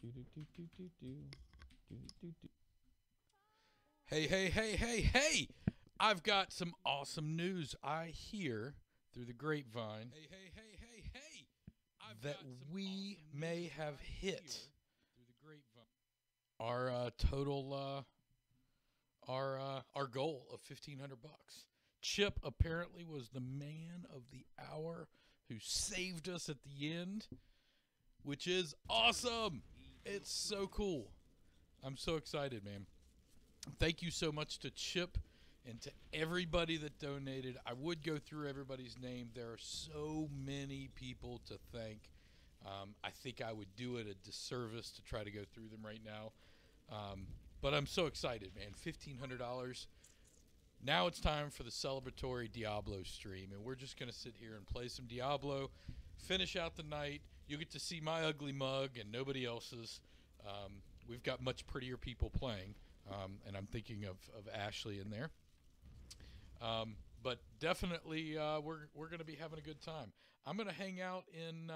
Hey, hey, hey, hey, hey! I've got some awesome news. I hear through the grapevine that we may have hit our total our goal of $1,500. Chip apparently was the man of the hour who saved us at the end, which is awesome. It's so cool. I'm so excited, man. Thank you so much to Chip and to everybody that donated. I would go through everybody's name. There are so many people to thank. I think I would do it a disservice to try to go through them right now. But I'm so excited, man. $1,500. Now it's time for the celebratory Diablo stream, and we're just going to sit here and play some Diablo, finish out the night. You'll get to see my ugly mug and nobody else's. We've got much prettier people playing, and I'm thinking of Ashley in there. But definitely we're going to be having a good time. I'm going to hang out in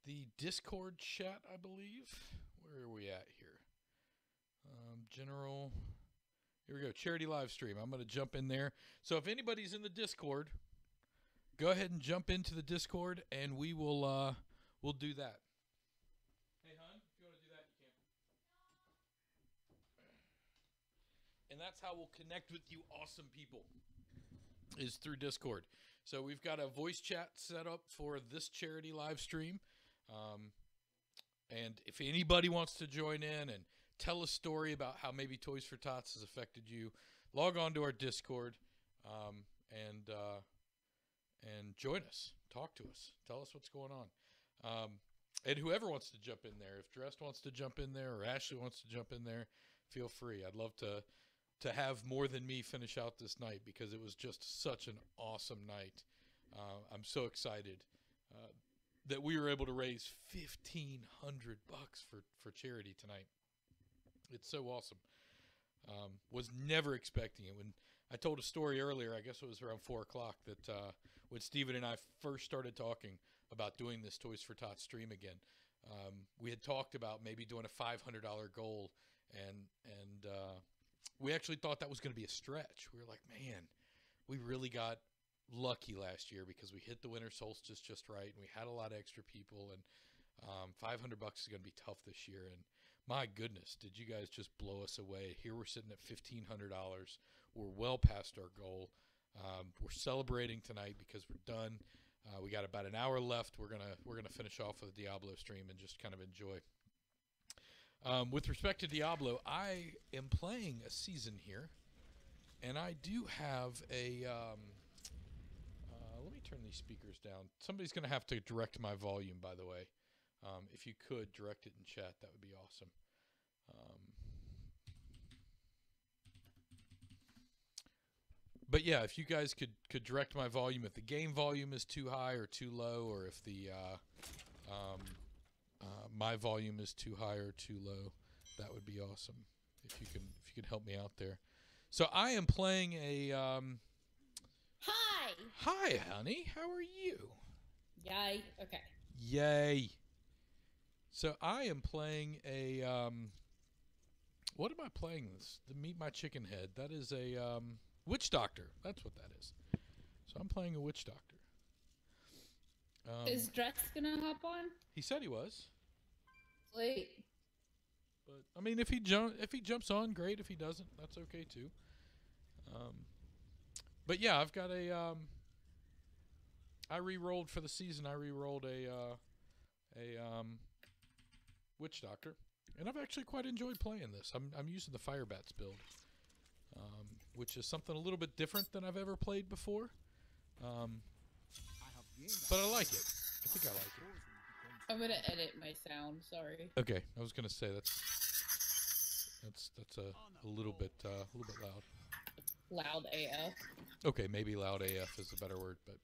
the Discord chat, I believe. Where are we at here? General. Here we go. Charity live stream. I'm going to jump in there. So if anybody's in the Discord, go ahead and jump into the Discord, and we'll do that. Hey, hon, if you want to do that, you can. And that's how we'll connect with you awesome people, is through Discord. So we've got a voice chat set up for this charity live stream. And if anybody wants to join in and tell a story about how maybe Toys for Tots has affected you, log on to our Discord and join us. Talk to us. Tell us what's going on. And whoever wants to jump in there, if Dressed wants to jump in there or Ashley wants to jump in there, feel free. I'd love to have more than me finish out this night because it was just such an awesome night. I'm so excited that we were able to raise $1,500 for charity tonight. It's so awesome. Was never expecting it. When I told a story earlier, I guess it was around 4 o'clock, that when Steven and I first started talking about doing this Toys for Tots stream again, we had talked about maybe doing a $500 goal, and we actually thought that was going to be a stretch. We were like, man, we really got lucky last year because we hit the winter solstice just right, and we had a lot of extra people, and $500 is going to be tough this year. And my goodness, did you guys just blow us away? Here we're sitting at $1,500. We're well past our goal. We're celebrating tonight because we're done. We got about an hour left. We're gonna finish off with a Diablo stream and just kind of enjoy. With respect to Diablo, I am playing a season here, and I do have a. Let me turn these speakers down. Somebody's gonna have to direct my volume, by the way. If you could direct it in chat, that would be awesome. But yeah, if you guys could direct my volume, if the game volume is too high or too low, or if the my volume is too high or too low, that would be awesome. If you can help me out there. So I am playing a. Hi. Hi, honey. How are you? Yay. Okay. Yay. So I am playing a. What am I playing this? The Meet My Chicken Head. That is a Witch Doctor. That's what that is. So I'm playing a Witch Doctor. Is Drex gonna hop on? He said he was. Sweet. But I mean, if he jumps on, great. If he doesn't, that's okay too. But yeah, I've got a. I re-rolled for the season. I re-rolled a Witch Doctor, and I've actually quite enjoyed playing this. I'm using the Firebats build, which is something a little bit different than I've ever played before. But I like it. I think I like it. I'm gonna edit my sound. Sorry. Okay, I was gonna say that's a little bit loud. Loud AF. Okay, maybe loud AF is a better word, but.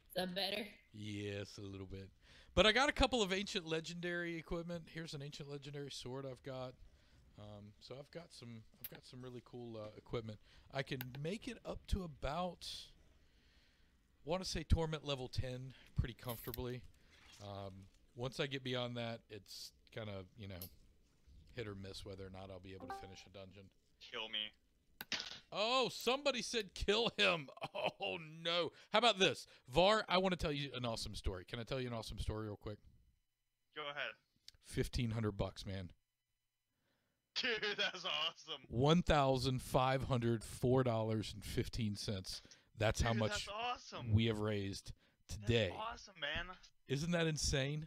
Is that better? Yes, a little bit. But I got a couple of ancient legendary equipment. Here's an ancient legendary sword I've got. So I've got some really cool equipment. I can make it up to about, want to say torment level 10 pretty comfortably. Once I get beyond that, it's kind of, hit or miss whether or not I'll be able to finish a dungeon. Kill me. Oh, somebody said kill him. Oh, no. How about this? Var, I want to tell you an awesome story. Can I tell you an awesome story real quick? Go ahead. $1,500, man. Dude, that's awesome. $1,504.15. That's how much that's awesome. we have raised today. That's awesome, man. Isn't that insane?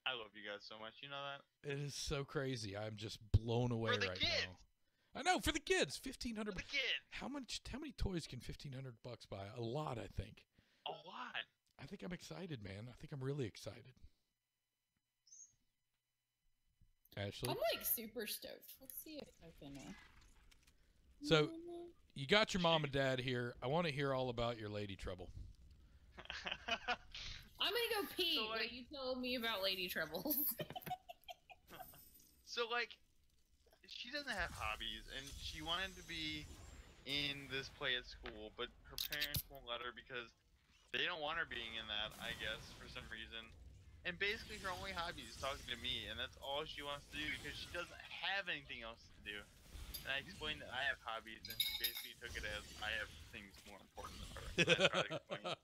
I love you guys so much. You know that? It is so crazy. I'm just blown away For the right kids. now. I know, for the kids, $1,500. For the kids. How many toys can $1,500 buy? A lot, I think. A lot. I think I'm excited, man. I think I'm really excited. Ashley? I'm like super stoked. Let's see if I can. So, you got your mom and dad here. I want to hear all about your lady trouble. I'm gonna go pee. So, like- while you tell me about lady troubles. So, like, she doesn't have hobbies, and she wanted to be in this play at school, but her parents won't let her because they don't want her being in that, I guess, for some reason. And basically, her only hobby is talking to me, and that's all she wants to do because she doesn't have anything else to do. And I explained that I have hobbies, and she basically took it as I have things more important than her. And I tried to explain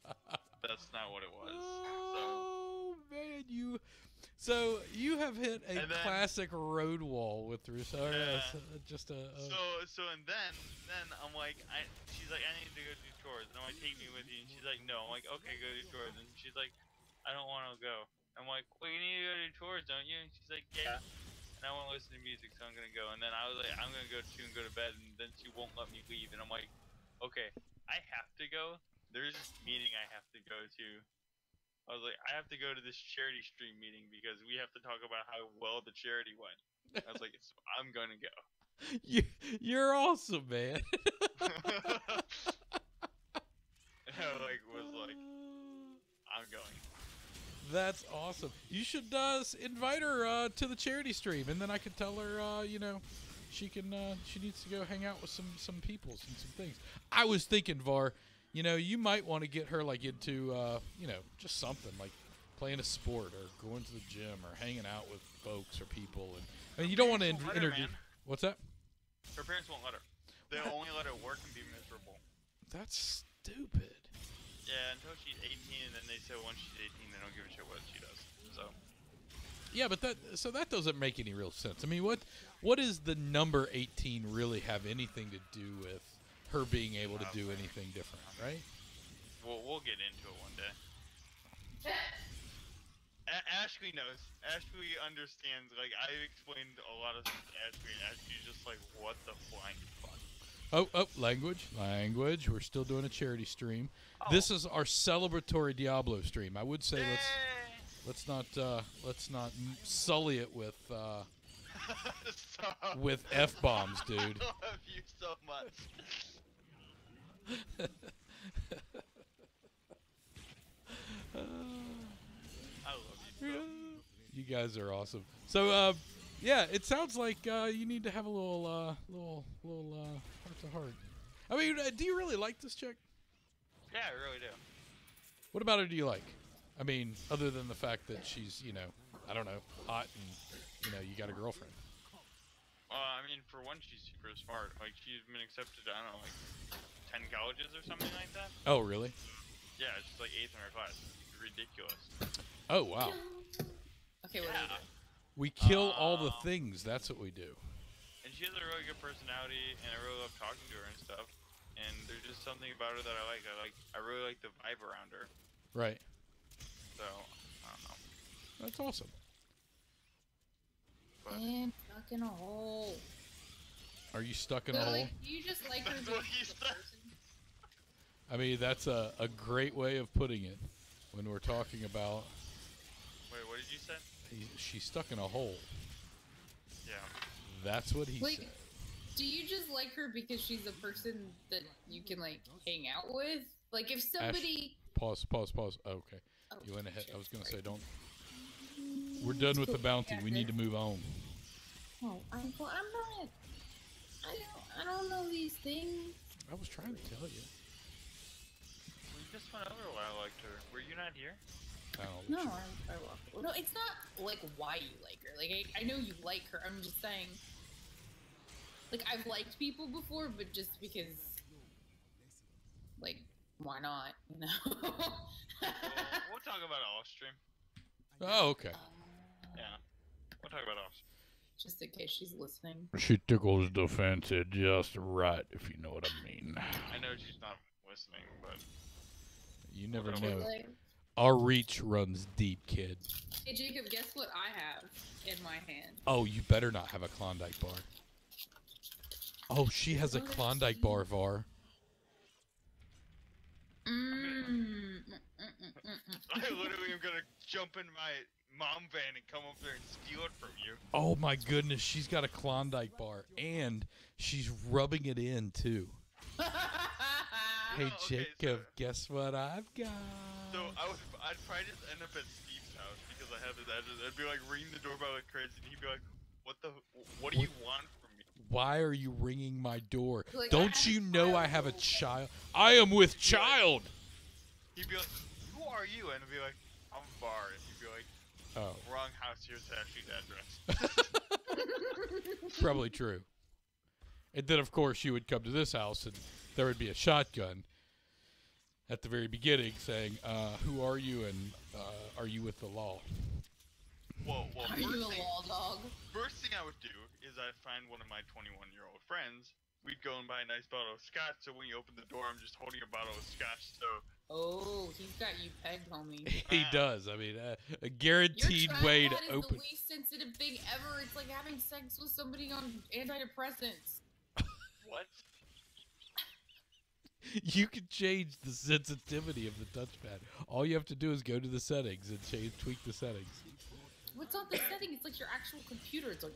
that's not what it was. Oh, man, So you have hit a classic road wall with Rousseau. Yeah. Just a. And then I'm like, she's like, I need to go do chores. And I'm like, take me with you. And she's like, no. I'm like, okay, go do chores. And she's like, I don't want to go. I'm like, well, you need to go do chores, don't you? And she's like, yeah. And I want to listen to music, so I'm gonna go. And then I was like, I'm gonna go too and go to bed. And then she won't let me leave. And I'm like, okay, I have to go. There's this meeting I have to go to. I was like, I have to go to this charity stream meeting because we have to talk about how well the charity went. I was like, so I'm gonna go. You're awesome, man. And I was like, I'm going. That's awesome. You should invite her to the charity stream, and then I could tell her, she needs to go hang out with some peoples and some things. I was thinking, Var, you might want to get her like into, just something like playing a sport or going to the gym or hanging out with folks or people. And I mean, you don't want to introduce. What's that? Her parents won't let her. They'll only let her work and be miserable. That's stupid. Yeah, until she's 18, and then they say once she's 18, they don't give a shit what she does. So. Yeah, but that doesn't make any real sense. I mean, what does the number 18 really have anything to do with her being able to do anything different, right? We'll get into it one day. Ashley knows. Ashley understands. Like, I explained a lot of things to Ashley, and Ashley's just like, what the flying fuck? Oh, language. We're still doing a charity stream. Oh. This is our celebratory Diablo stream. I would say let's not sully it with with F-bombs, dude. I love you so much. I love you so. You guys are awesome. So, yeah, it sounds like you need to have a little heart to heart. I mean, do you really like this chick? Yeah, I really do. What about her do you like? I mean, other than the fact that she's, I don't know, hot and, you got a girlfriend. I mean, for one, she's super smart. Like, she's been accepted to, I don't know, like 10 colleges or something like that. Oh, really? Yeah, she's like 8th in her class. It's ridiculous. Oh, wow. Okay, what do we do? We kill all the things. That's what we do. And she has a really good personality, and I really love talking to her and stuff. And there's just something about her that I like. I really like the vibe around her. Right. So, I don't know. That's awesome. But I'm stuck in a hole. Are you stuck in a hole? Like, do you just like her That's being what he a said. person? I mean, that's a great way of putting it when we're talking about... Wait, what did you say? She's stuck in a hole. Yeah. That's what he said. Do you just like her because she's a person that you can, like, hang out with? Like, if somebody... Pause. Oh, okay. Oh, You went ahead. shit, I was going to say, sorry. don't... We're done with the bounty. We need to move on. Oh, I'm not... I don't know these things. I was trying to tell you. We just went over why I liked her. Were you not here? don't No, know. I walk. Well, no, it's not like why you like her. Like I know you like her. I'm just saying. Like I've liked people before, but just because, like, why not? You know. We'll talk about it off stream. Oh, okay. Yeah, we'll talk about it off stream. Just in case she's listening. She tickles the fancy just right, if you know what I mean. I know she's not listening, but You never Okay. know. Like, Our reach runs deep, kid. hey Jacob, guess what I have in my hand? Oh, you better not have a Klondike bar. Oh, she has a Klondike bar, Var. I literally am gonna jump in my mom van and come up there and steal it from you. Oh my goodness, she's got a Klondike bar, and she's rubbing it in too. Hey Oh, okay, Jacob, guess what I've got? So I'd probably just end up at Steve's house because I have his address. I'd be like ringing the doorbell like crazy, and he'd be like, "What do you want from me?" Why are you ringing my door? Like, Don't you know I have a child? I am with child. He'd be like, "Who are you?" And I'd be like, "I'm Var." And he'd be like, Oh, "Wrong house. Here's Ashley's address." probably true. And then, of course, you would come to this house, and there would be a shotgun at the very beginning saying, who are you, and are you with the law? Are you a wall dog? First thing I would do is I'd find one of my 21-year-old friends. We'd go and buy a nice bottle of scotch, so when you open the door, I'm just holding a bottle of scotch, so... Oh, he's got you pegged, homie. He does. I mean, a guaranteed Your way child to is open. the least sensitive thing ever. It's like having sex with somebody on antidepressants. What? You can change the sensitivity of the touchpad. All you have to do is go to the settings and tweak the settings. What's not the setting? It's like your actual computer. It's like.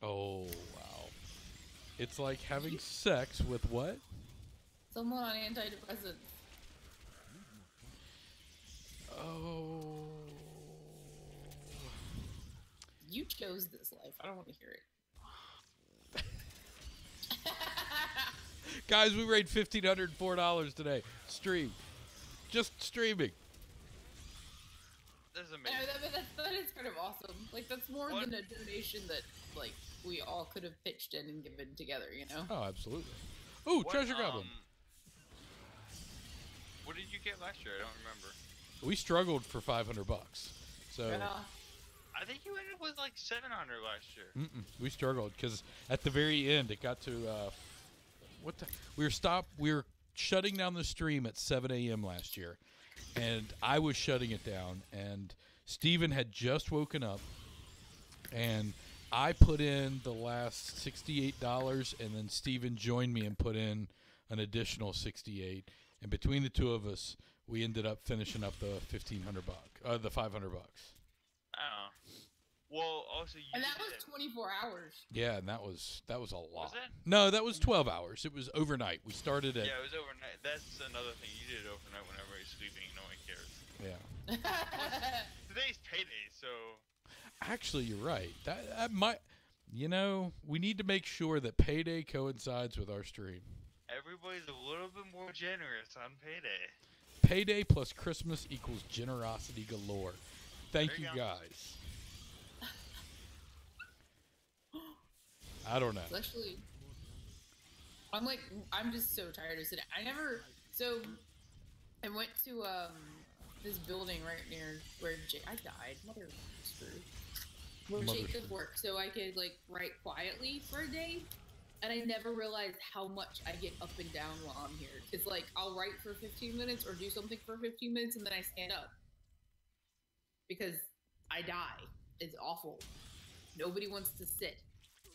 Oh, wow. It's like having sex with what? Someone on antidepressants. Oh. You chose this life. I don't want to hear it. Guys, we raised $1,504 today. Stream. Just streaming. That's No, amazing. that is kind of awesome. Like, that's more What? than a donation that, like, we all could have pitched in and given together, you know? Oh, absolutely. Ooh, What, treasure goblin. What did you get last year? I don't remember. We struggled for $500. So Yeah. I think you ended up with like 700 last year. we struggled because at the very end it got to we were shutting down the stream at 7 a.m. last year, and I was shutting it down, and Steven had just woken up, and I put in the last $68, and then Steven joined me and put in an additional $68, and between the two of us, we ended up finishing up the the $500. Oh. Well, also you And that did was 24 hours. Yeah, and that was a lot. Was it? No, that was 12 hours. It was overnight. We started at Yeah, it was overnight. That's another thing. You did it overnight when everybody's sleeping and no one cares. yeah. Today's payday, so Actually, you're right. That might, we need to make sure that payday coincides with our stream. everybody's a little bit more generous on payday. Payday plus Christmas equals generosity galore. Thank There you you go. guys. I don't know. It's actually, I'm just so tired of sitting. I went to this building right near where I died. Mother screwed. Where Mother Jacob screwed. worked, so I could like write quietly for a day. And I never realized how much I get up and down while I'm here. It's like I'll write for 15 minutes or do something for 15 minutes and then I stand up because I die. It's awful. Nobody wants to sit.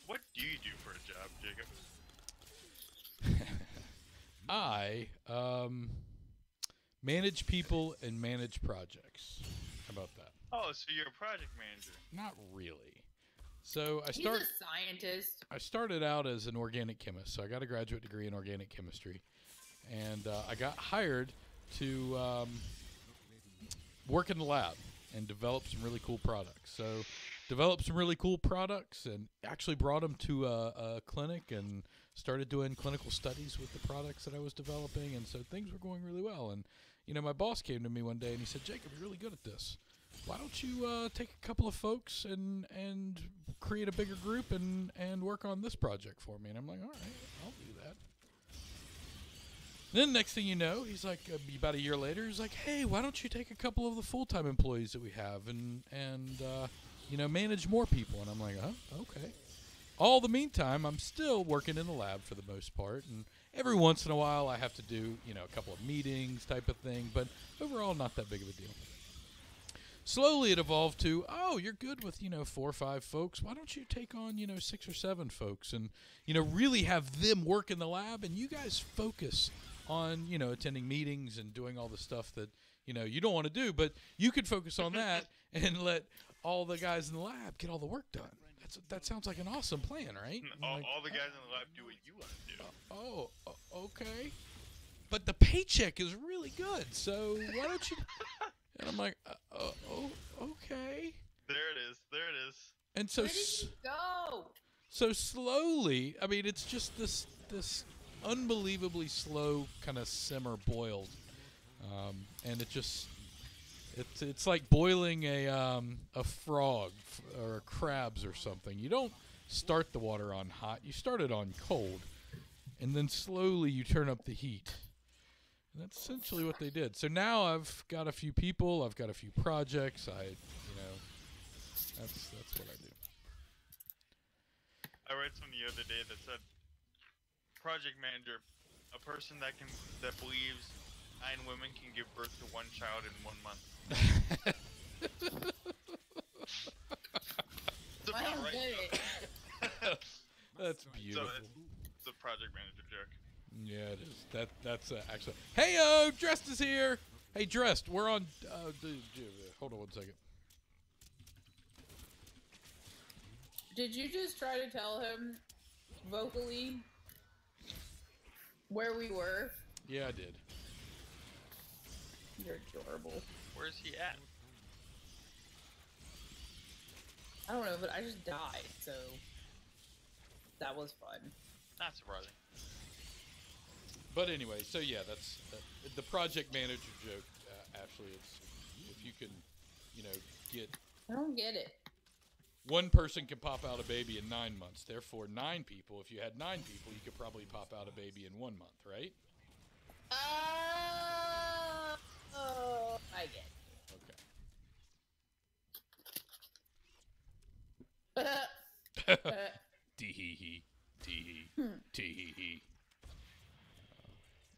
What do you do for a job, Jacob? I manage people and manage projects. How about that? Oh, so you're a project manager. Not really. So He's a scientist. I started out as an organic chemist, so I got a graduate degree in organic chemistry, and I got hired to work in the lab and develop some really cool products. So developed some really cool products and actually brought them to a clinic and started doing clinical studies with the products that I was developing, and so things were going really well. And my boss came to me one day and he said, Jacob, you're really good at this. Why don't you take a couple of folks and create a bigger group and work on this project for me? And I'm like, all right, I'll do that. Then next thing you know, he's like, about a year later, he's like, hey, why don't you take a couple of the full-time employees that we have and manage more people? And I'm like, oh, okay. All the meantime, I'm still working in the lab for the most part, and every once in a while I have to do, a couple of meetings type of thing, but overall not that big of a deal. Slowly it evolved to, oh, you're good with, 4 or 5 folks. Why don't you take on, 6 or 7 folks and, really have them work in the lab and you guys focus on, attending meetings and doing all the stuff that, you don't want to do, but you could focus on that and let all the guys in the lab get all the work done. That sounds like an awesome plan, right? All the guys in the lab do what you want to do. Okay. But the paycheck is really good, so why don't you... And I'm like, okay. There it is. And so... Where did you go? So slowly, I mean, it's just this unbelievably slow kind of simmer boiled. And it just... It's like boiling a frog or a crabs or something. You don't start the water on hot. You start it on cold. And then slowly you turn up the heat. And that's essentially what they did. So now I've got a few people. I've got a few projects. That's what I do. I read something the other day that said, project manager, a person that believes 9 women can give birth to 1 child in 1 month. That's I about don't right. get it. That's beautiful. So it's a project manager joke. Yeah, it is. That's actually. Hey, Dressed is here. Hey, Dressed, we're on. Hold on 1 second. Did you just try to tell him vocally where we were? Yeah, I did. You're adorable. Where's he at? I don't know, but I just died, so that was fun. Not surprising. But anyway, so yeah, that's the project manager joke. Ashley, it's if you can, get. I don't get it. 1 person can pop out a baby in 9 months. Therefore, 9 people. If you had 9 people, you could probably pop out a baby in 1 month, right? I get Okay. Tee-hee-hee. Tee-hee. Tee-hee-hee.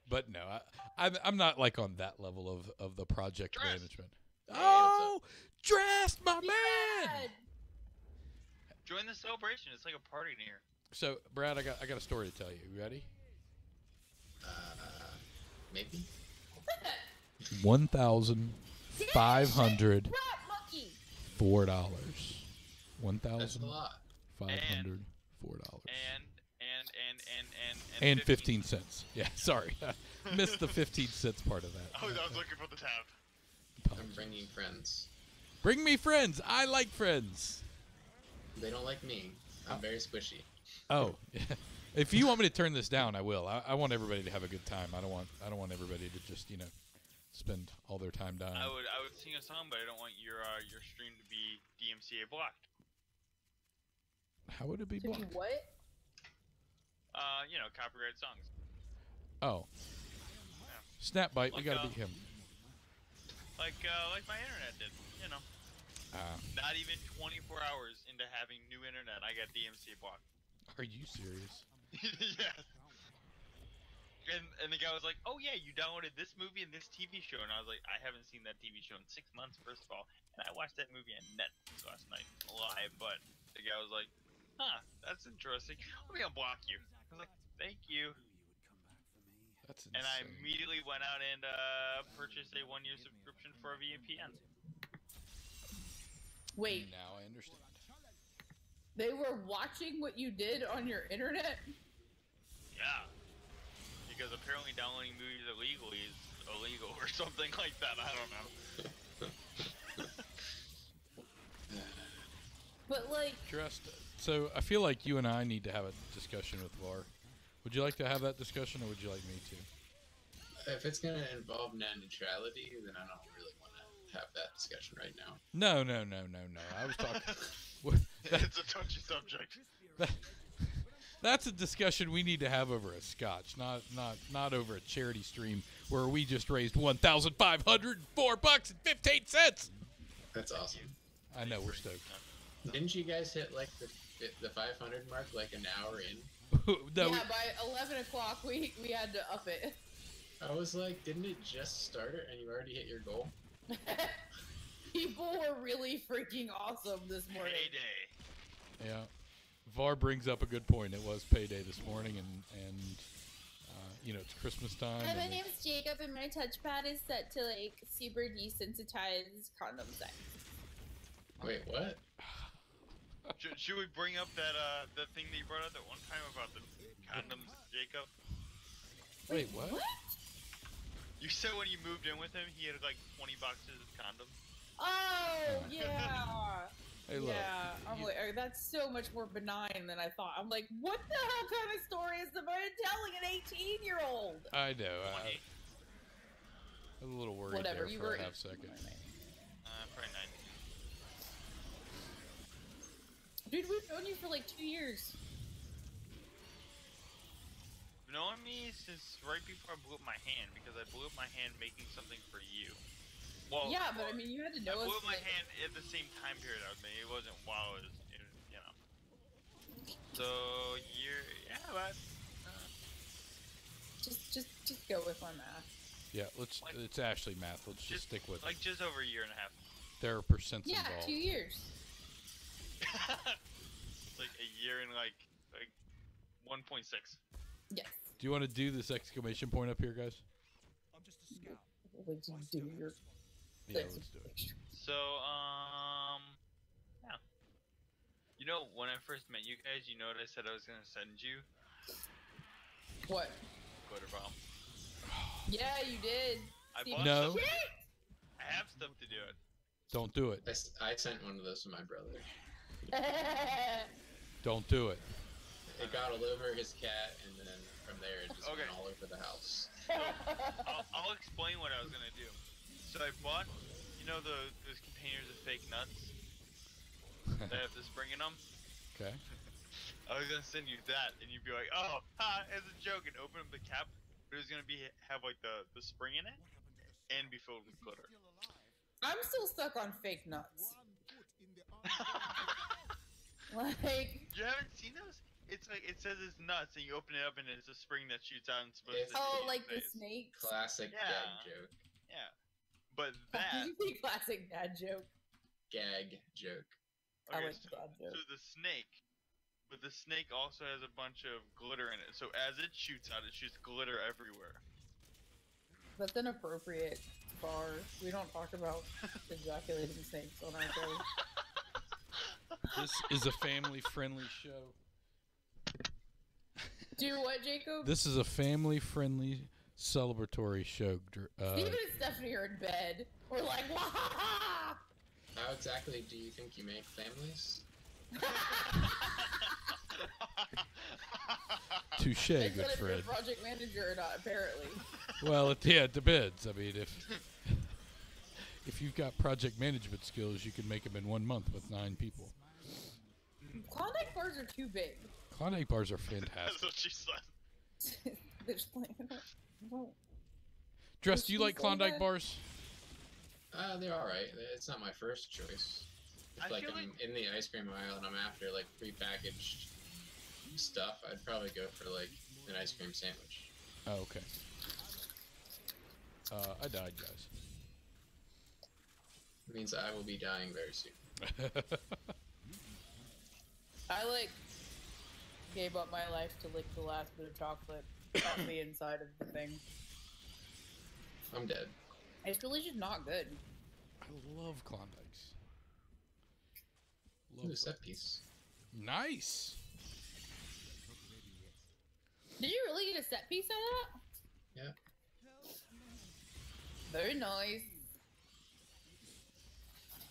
But no, I'm not like on that level of the project management. Oh, Dressed, my man! Join the celebration. It's like a party in here. So, Brad, I got a story to tell you. You ready? Maybe. $1,504. That's a lot. $1,504. And And 15 cents. Yeah, sorry. Missed the 15 cents part of that. I was looking for the tab. I'm bringing friends. Bring me friends. I like friends. They don't like me. I'm very squishy. Oh, if you want me to turn this down, I will. I want everybody to have a good time. I don't want everybody to just spend all their time dying. I would sing a song, but I don't want your stream to be DMCA blocked. How would it be blocked? What? Copyrighted songs. Oh, Yeah. Snapbite. We Like, gotta beat him. Like my internet did. Not even 24 hours into having new internet, I got DMCA blocked. Are you serious? Yes. And the guy was like, "Oh yeah, you downloaded this movie and this TV show," and I was like, "I haven't seen that TV show in 6 months, first of all, and I watched that movie on Netflix last night live." But the guy was like, "Huh, that's interesting. Let me unblock you." I was like, "Thank you." That's insane. And I immediately went out and purchased a 1-year subscription for a VPN. Wait, Now I understand. they were watching what you did on your internet? Yeah. Because apparently downloading movies illegally is illegal or something like that. I don't know. But like, Dressed. So I feel like you and I need to have a discussion with VAR. Would you like to have that discussion, or would you like me to? if it's gonna involve net neutrality, then I don't really want to have that discussion right now. No. I was talking. It's a touchy subject. That's a discussion we need to have over a scotch, not over a charity stream where we just raised $1,504.15. That's awesome. I know, we're stoked. Didn't you guys hit like the 500 mark like an hour in? No, Yeah, by 11 o'clock we had to up it. I was like, didn't it just start it and you already hit your goal? People were really freaking awesome this morning. Payday. Yeah. VAR brings up a good point. It was payday this morning, and it's Christmas time. Hi, my and name's Jacob, and my touchpad is set to like super desensitize condom sex. Wait, what? Should we bring up that the thing that you brought up that one time about the condoms, Jacob? Wait, what? You said when you moved in with him, he had like 20 boxes of condoms. Oh yeah. Hey, look. Yeah, I'm like, that's so much more benign than I thought. I'm like, what the hell kind of story is the man telling an 18-year-old? I know. I was a little worried Whatever, there you for were a half second. Probably 19. Dude, we've known you for like 2 years. Knowing me since right before I blew up my hand, because I blew up my hand making something for you. Well, Yeah, but I mean, you had to know I us. blew up my like- hand at the same time period. I mean, it wasn't while it was, So but Just go with my math. Yeah, it's Ashley math. Let's just stick with like it. just over a year and a half. There are percents Yeah, involved. 2 years. Like a year and like 1.6. Yes. Do you want to do this exclamation point up here, guys? Would you do your Yeah, let's do it. So, yeah. You know, when I first met you guys, you know what I said I was gonna send you? What? Glitter bomb. Yeah, you did. I See, bought No. stuff. I have stuff to do it. Don't do it. I sent one of those to my brother. Don't do it. It got all over his cat, and then from there it just Okay. went all over the house. I'll explain what I was gonna do. So I bought, those containers of fake nuts that have the spring in them. Okay. I was gonna send you that, and you'd be like, "Oh, as a joke," and open up the cap. But it was gonna have like the spring in it, and be filled with glitter. I'm still stuck on fake nuts. Like, You haven't seen those? It's like it says it's nuts, and you open it up, and it's a spring that shoots out and supposed It's- to. oh, shoot like your the face. snakes. Classic Yeah. gag joke. Yeah, but Did that. you say classic dad joke? Gag joke. I Okay, like so, dad so joke. the snake, but the snake also has a bunch of glitter in it. So as it shoots out, it shoots glitter everywhere. That's inappropriate, Bar. We don't talk about ejaculating snakes on our show. This is a family-friendly show. Do what, Jacob? This is a family-friendly celebratory show. Steven and Stephanie are in bed. We're like, wah! How exactly do you think you make families? Touche, It's good if you're a Fred. project manager or not, apparently. Well, it depends. I mean, if you've got project management skills, you can make them in 1 month with 9 people. Klondike bars are too big. Klondike bars are That's fantastic. what she said. They're just like, I don't- Dress, do you Did she like say Klondike that? bars? They're alright. It's not my first choice. If I like feel I'm in the ice cream aisle and I'm after like prepackaged stuff, I'd probably go for like an ice cream sandwich. Oh, okay. I died, guys. It means I will be dying very soon. I gave up my life to lick the last bit of chocolate off the inside of the thing. I'm dead. It's really just not good. I love Klondikes. Ooh, Love set Klondikes. piece. Nice. Did you really get a set piece out of that? Yeah. Very nice.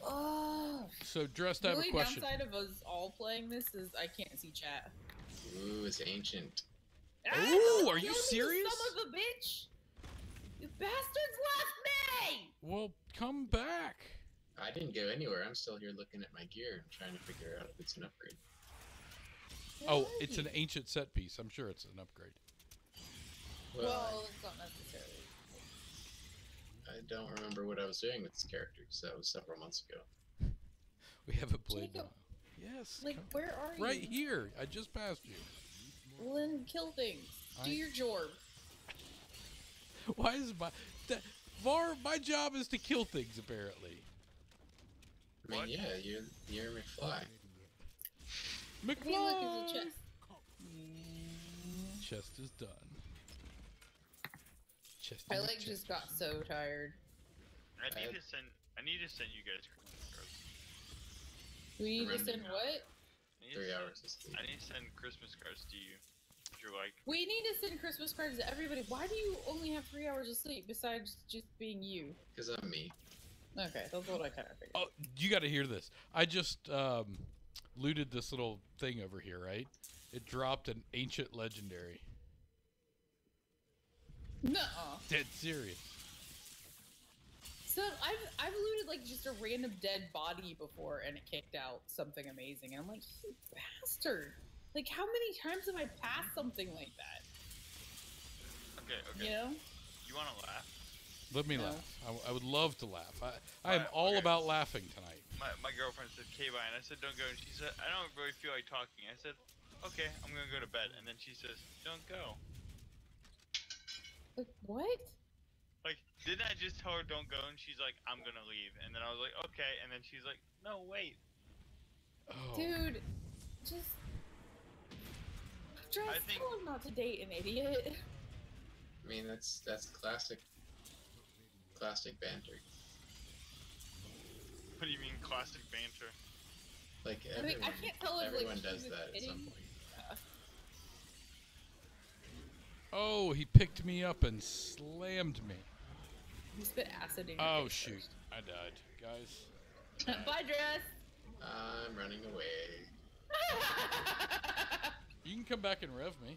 Oh, So, Dressed, the I have a only question. downside of us all playing this is I can't see chat. Ooh, it's ancient. Ooh, don't are you kill me, serious? Son of a bitch! You bastards left me! Well, come back. I didn't go anywhere. I'm still here looking at my gear and trying to figure out if it's an upgrade. Oh, it's an ancient set piece. I'm sure it's an upgrade. Well, it's not necessarily. I don't remember what I was doing with this character because that was several months ago. We haven't played in a Jacob, while. Yes. Like, come- where are you? Right here. I just passed you. Well, then kill things. Do your job. Why is Var? My job is to kill things. Apparently. I mean, What? yeah, you're McFly. Hey, look, McFly. it's a chest. Chest is done. Chest. I in the like chest. just got so tired. I need to send you guys Christmas cards. We need to Running send out. what? I need 3 to hours send, of sleep. I need to send Christmas cards to you. If you're like, We need to send Christmas cards to everybody. Why do you only have 3 hours of sleep besides just being you? Because I'm me. Okay, that's what I kind of figured. Oh, you got to hear this. I just looted this little thing over here, right? It dropped an ancient legendary. Nuh-uh. Dead serious. So I've looted like just a random dead body before, and it kicked out something amazing. And I'm like, you bastard! Like, how many times have I passed something like that? okay, You know? you want to laugh? Let me No. laugh. I would love to laugh. I am Alright, all okay. about laughing tonight. My girlfriend said, "Okay, bye," and I said, "Don't go." And she said, "I don't really feel like talking." I said, "Okay, I'm gonna go to bed." And then she says, "Don't go." Like, what? Like, didn't I just tell her don't go? And she's like, "I'm gonna leave." And then I was like, "Okay." And then she's like, "No, wait." Oh. Dude, just I think- tell him not to date an idiot. I mean, that's classic banter. What do you mean, classic banter? Like I mean, everyone, I can't tell if everyone like does she was that at some kidding. point. Oh, he picked me up and slammed me. You spit acid in your Oh face shoot! I died, guys. first. Bye, dress. I'm running away. You can come back and rev me.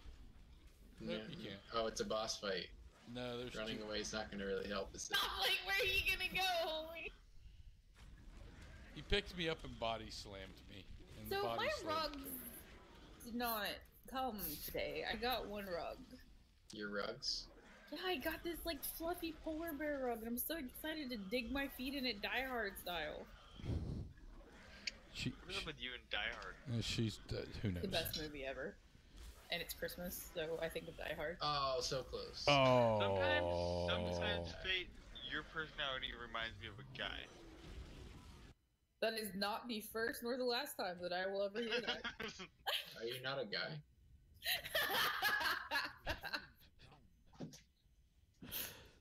Nope, No, you can't. Oh, it's a boss fight. No, there's Running two. away is not going to really help, is it? I'm like, where are you gonna go, homie? He picked me up and body slammed me. And So body my slammed rugs did not come today. I got one rug. Your rugs? Yeah, I got this like fluffy polar bear rug, and I'm so excited to dig my feet in it Die Hard style. What's up with you and Die Hard? She's who knows? The best movie ever. And it's Christmas, so I think of Die Hard. Oh, so close. Oh. Sometimes, Fate, your personality reminds me of a guy. That is not the first nor the last time that I will ever hear that. Are you not a guy?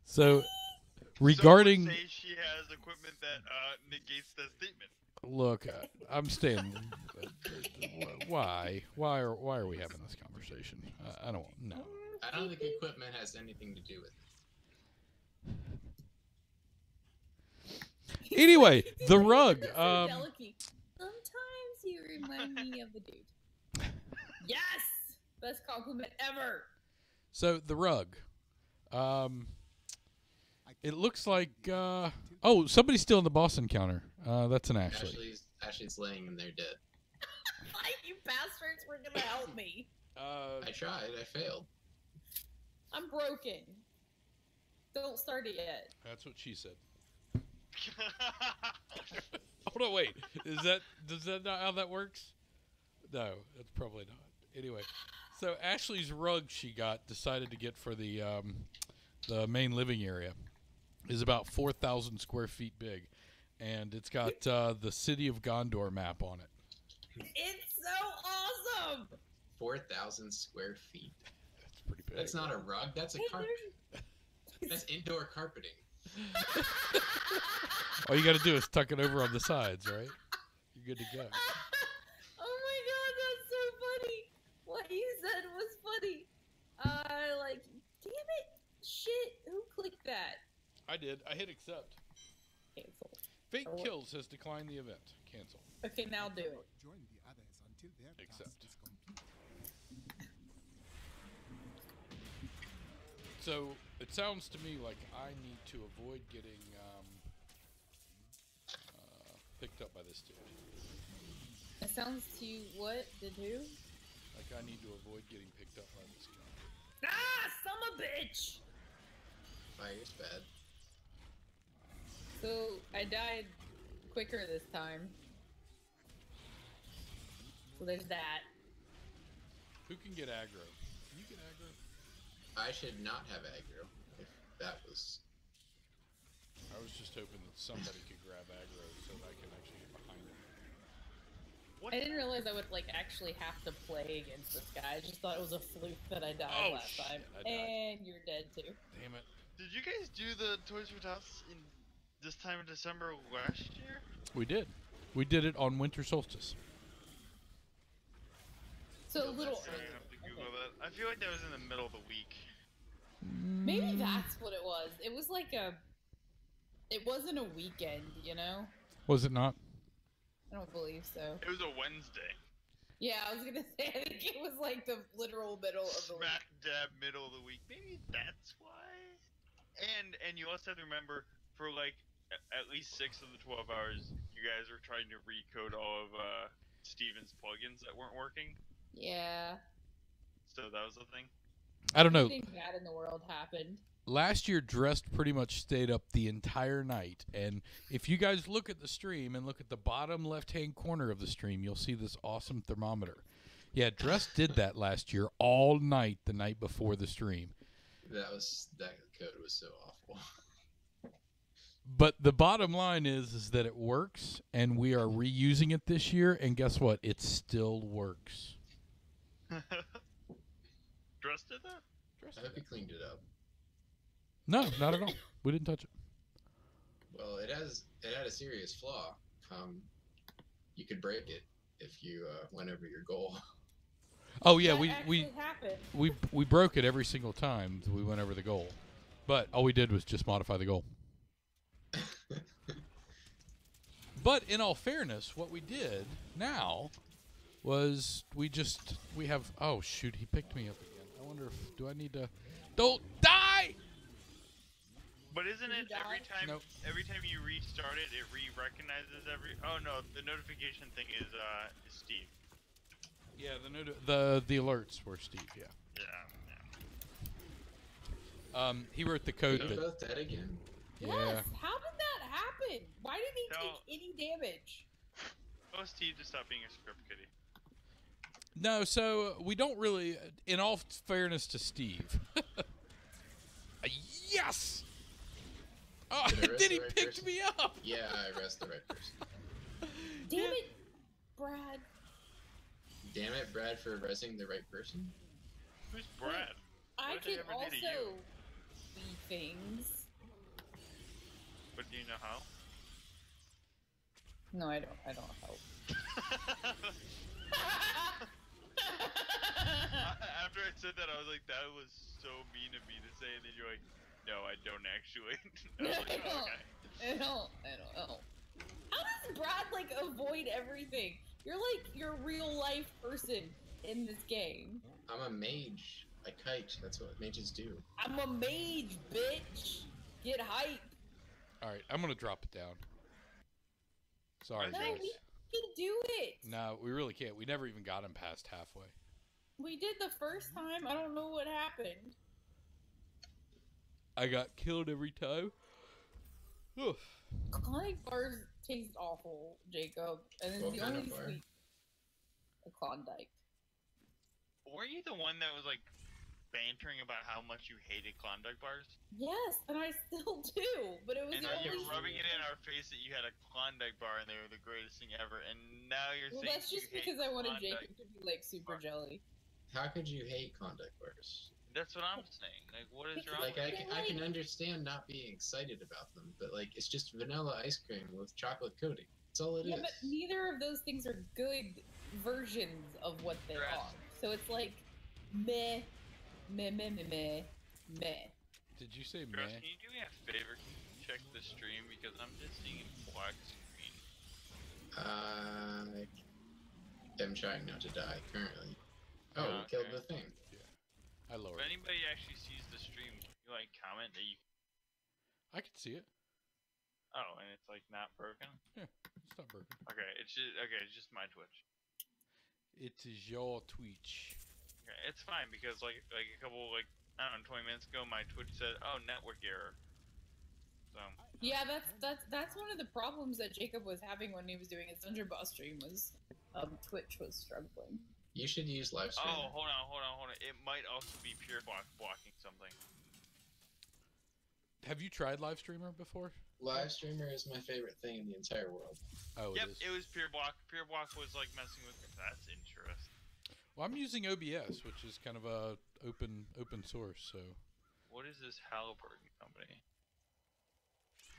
So, regarding Some would say she has equipment that negates that statement. look, I'm staying. Why are we having this conversation? I don't know. I don't think equipment has anything to do with it. Anyway, the rug. That's so delicate. Sometimes you remind me of a dude. Yes! Best compliment ever! So the rug. It looks like. Oh, somebody's still in the boss encounter. That's an Ashley. Ashley's laying in there dead. Like, you bastards were gonna help me. I tried. I failed. I'm broken. Don't start it yet. That's what she said. Hold on, wait. Does that not how that works? No, that's probably not. Anyway, so Ashley's rug she decided to get for the main living area is about 4,000 square feet big, and it's got the city of Gondor map on it. It's so awesome! 4,000 square feet. That's pretty big. That's not a rug. That's a Hey, carpet. That's indoor carpeting. All you got to do is tuck it over on the sides, right? You're good to go. Oh my god, that's so funny! What you said was funny. Damn it! Shit, who clicked that? I did. I hit accept. Cancel. Fate Oh. Kills has declined the event. Cancel. Okay, now do it. Join the others until their Accept. task is complete. So It sounds to me like I need to avoid getting picked up by this dude. It sounds to you what to do? Like I need to avoid getting picked up by this guy. Ah, son of a bitch! Fire's bad. So I died quicker this time. So there's that. Who can get aggro? Can you get aggro? I should not have aggro if that was. I was just hoping that somebody could grab aggro so that I can actually get behind him. I didn't realize I would like actually have to play against this guy. I just thought it was a fluke that I died last time. I died. And you're dead too. Damn it. Did you guys do the Toys for Tots in this time of December last year? We did. We did it on winter solstice. So a little I have to Google that. I feel like that was in the middle of the week. maybe that's what it was. It was like it wasn't a weekend, you know? Was it not? I don't believe so. It was a Wednesday. Yeah, I was gonna say I think it was like the literal middle of the week. Smack dab middle of the week. Maybe that's why. And you also have to remember, for like at least 6 of the 12 hours, you guys were trying to recode all of Steven's plugins that weren't working. Yeah. So that was the thing. I don't know. Everything bad in the world happened. Last year, Dressed pretty much stayed up the entire night. And if you guys look at the stream and look at the bottom left-hand corner of the stream, you'll see this awesome thermometer. Yeah, Dressed did that last year all night the night before the stream. That code was so awful. But the bottom line is that it works, and we are reusing it this year. And guess what? It still works. Dressed did that? I hope you cleaned it up. No, not at all. We didn't touch it. Well, it had a serious flaw. You could break it if you went over your goal. Oh yeah, That happened. we broke it every single time we went over the goal, but all we did was just modify the goal. But in all fairness, what we did now was we have. Oh shoot, he picked me up again. I wonder if do I need to? Don't die. But isn't it every time? Nope. Every time you restart it, it recognizes every. Oh no, the notification thing is Steve. Yeah, the alerts were Steve. Yeah. Yeah. He wrote the code. Are you both dead again? Yeah. Yes. How did that happen? Why didn't he No. take any damage? Oh, Steve, just stop being a script kiddie. No, so we don't really. In all fairness to Steve. Yes. Oh, Did I arrest did he the right pick person? me up? Yeah, I arrested the right person. Damn it, Brad. Damn it, Brad, for arresting the right person. Who's Brad? I What did can I ever do to you? also be things. But do you know how? No, I don't. I don't help. After I said that, I was like, that was so mean of me to say, and then you're like, no, I don't actually. I was like, oh, okay. I don't. How does Brad like avoid everything? You're like your real life person in this game. I'm a mage. I kite. That's what mages do. I'm a mage, bitch. Get hype. All right, I'm gonna drop it down. Sorry, No, guys. we can do it. No, we really can't. We never even got him past halfway. We did the first time. I don't know what happened. I got killed every time. Oof. Klondike bars taste awful, Jacob, and it's What the kind only of bar? sweet. A Klondike. Were you the one that was like bantering about how much you hated Klondike bars? Yes, and I still do, but it was And the now only. you're rubbing it in our face that you had a Klondike bar and they were the greatest thing ever, and now you're Well, saying that's just you hate because I wanted Klondike. Jacob to be like super jelly. How could you hate Klondike bars? That's what I'm saying. Like, what is wrong Like, with I can understand not being excited about them, but like, it's just vanilla ice cream with chocolate coating. That's all it is. Yeah, but neither of those things are good versions of what they Right. are. So it's like meh, meh, meh, meh, meh, meh. Did you say Gross, man? can you do me a favor? Can you check the stream because I'm just seeing black screen. I'm trying not to die currently. Oh, we Okay. killed the thing. I lowered If it. anybody actually sees the stream, You like comment that you. I can see it. Oh, and it's like not broken. Yeah, it's not broken. Okay, it's just my Twitch. It is your Twitch. Okay, it's fine because like a couple I don't know 20 minutes ago my Twitch said network error. So. Yeah, that's one of the problems that Jacob was having when he was doing his Thunder Boss stream was Twitch was struggling. You should use live stream. Oh, hold on. It might also be pure blocking something. Have you tried live streamer before? Live streamer is my favorite thing in the entire world. Oh, yep, it is. It was pure block. Pure block was like messing with. That's interesting. Well, I'm using OBS, which is kind of a open source. So. What is this Halliburton company?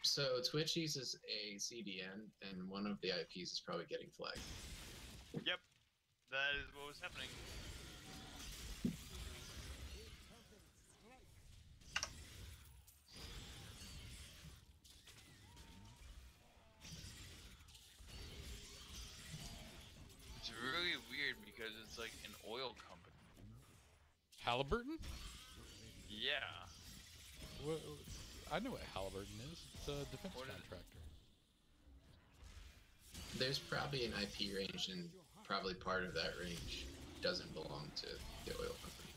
So Twitch uses a CDN, and one of the IPs is probably getting flagged. Yep, that is what was happening. It's really weird because it's like an oil company. Halliburton? Yeah. Well, I know what Halliburton is. It's a defense contractor. There's probably an IP range, and probably part of that range doesn't belong to the oil company.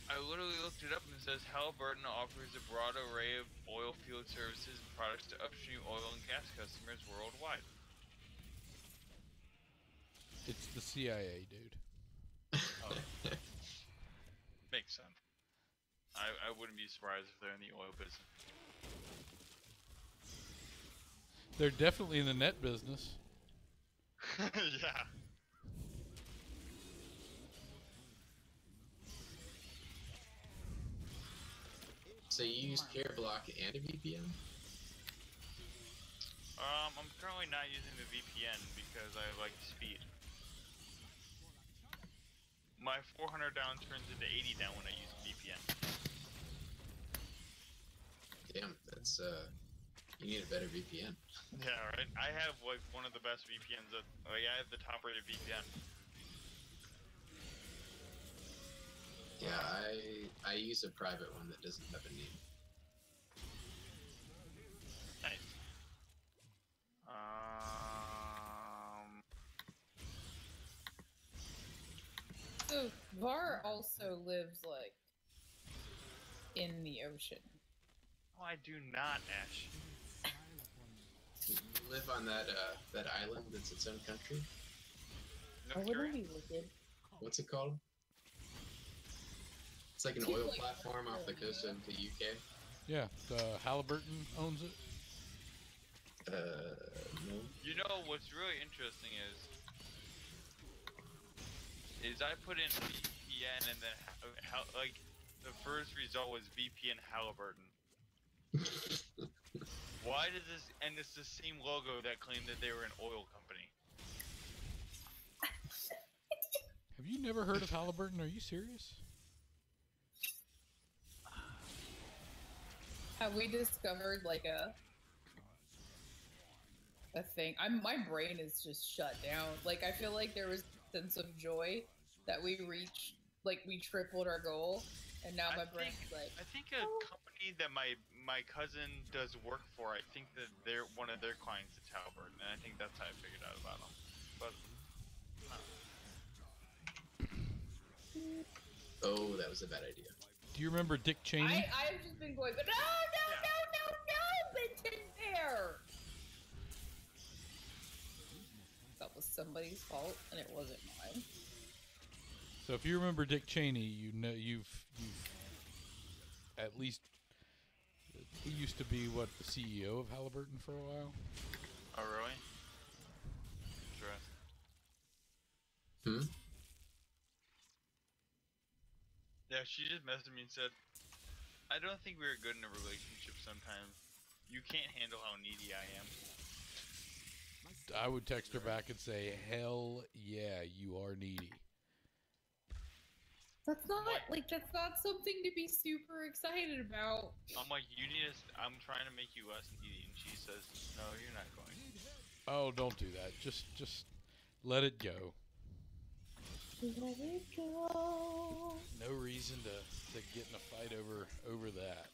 I literally looked it up and it says Halliburton offers a broad array of oil field services and products to upstream oil and gas customers worldwide. It's the CIA, dude. Oh. Makes sense. I wouldn't be surprised if they're in the oil business. They're definitely in the net business. Yeah. So you use Pure Block and a VPN? I'm currently not using the VPN because I like speed. My 400 down turns into 80 down when I use VPN. Damn, that's you need a better VPN. Yeah, right. I have like one of the best VPNs. I have the top rated VPN. Yeah, I use a private one that doesn't have a name. Nice. So Var also lives like in the ocean. No, I do not, Ash. You live on that island that's its own country? Oh, wouldn't be wicked. What's it called? It's like an oil platform off the coast of the UK. Yeah, Halliburton owns it. No. You know what's really interesting is I put in VPN and then like the first result was VPN Halliburton. Why does this? And it's the same logo that claimed that they were an oil company. Have you never heard of Halliburton? Are you serious? Have we discovered like a thing? My brain is just shut down. Like I feel like there was a sense of joy that we reached, like we tripled our goal, and now my brain's like. I think a company that my cousin does work for. I think that they're one of their clients is Halliburton, and I think that's how I figured out about them. But. Oh, that was a bad idea. Do you remember Dick Cheney? I've just been going, no, Benton Bear! That was somebody's fault, and it wasn't mine. So if you remember Dick Cheney, you know you've at least he used to be the CEO of Halliburton for a while. Oh really? Interesting. Yeah, she just messaged me and said, I don't think we're good in a relationship sometimes. You can't handle how needy I am. I would text her back and say, hell yeah, you are needy. That's not, that's not something to be super excited about. I'm like, I'm trying to make you less needy, and she says, no, you're not going. Oh, don't do that. Just let it go. Let it go. No reason to get in a fight over that.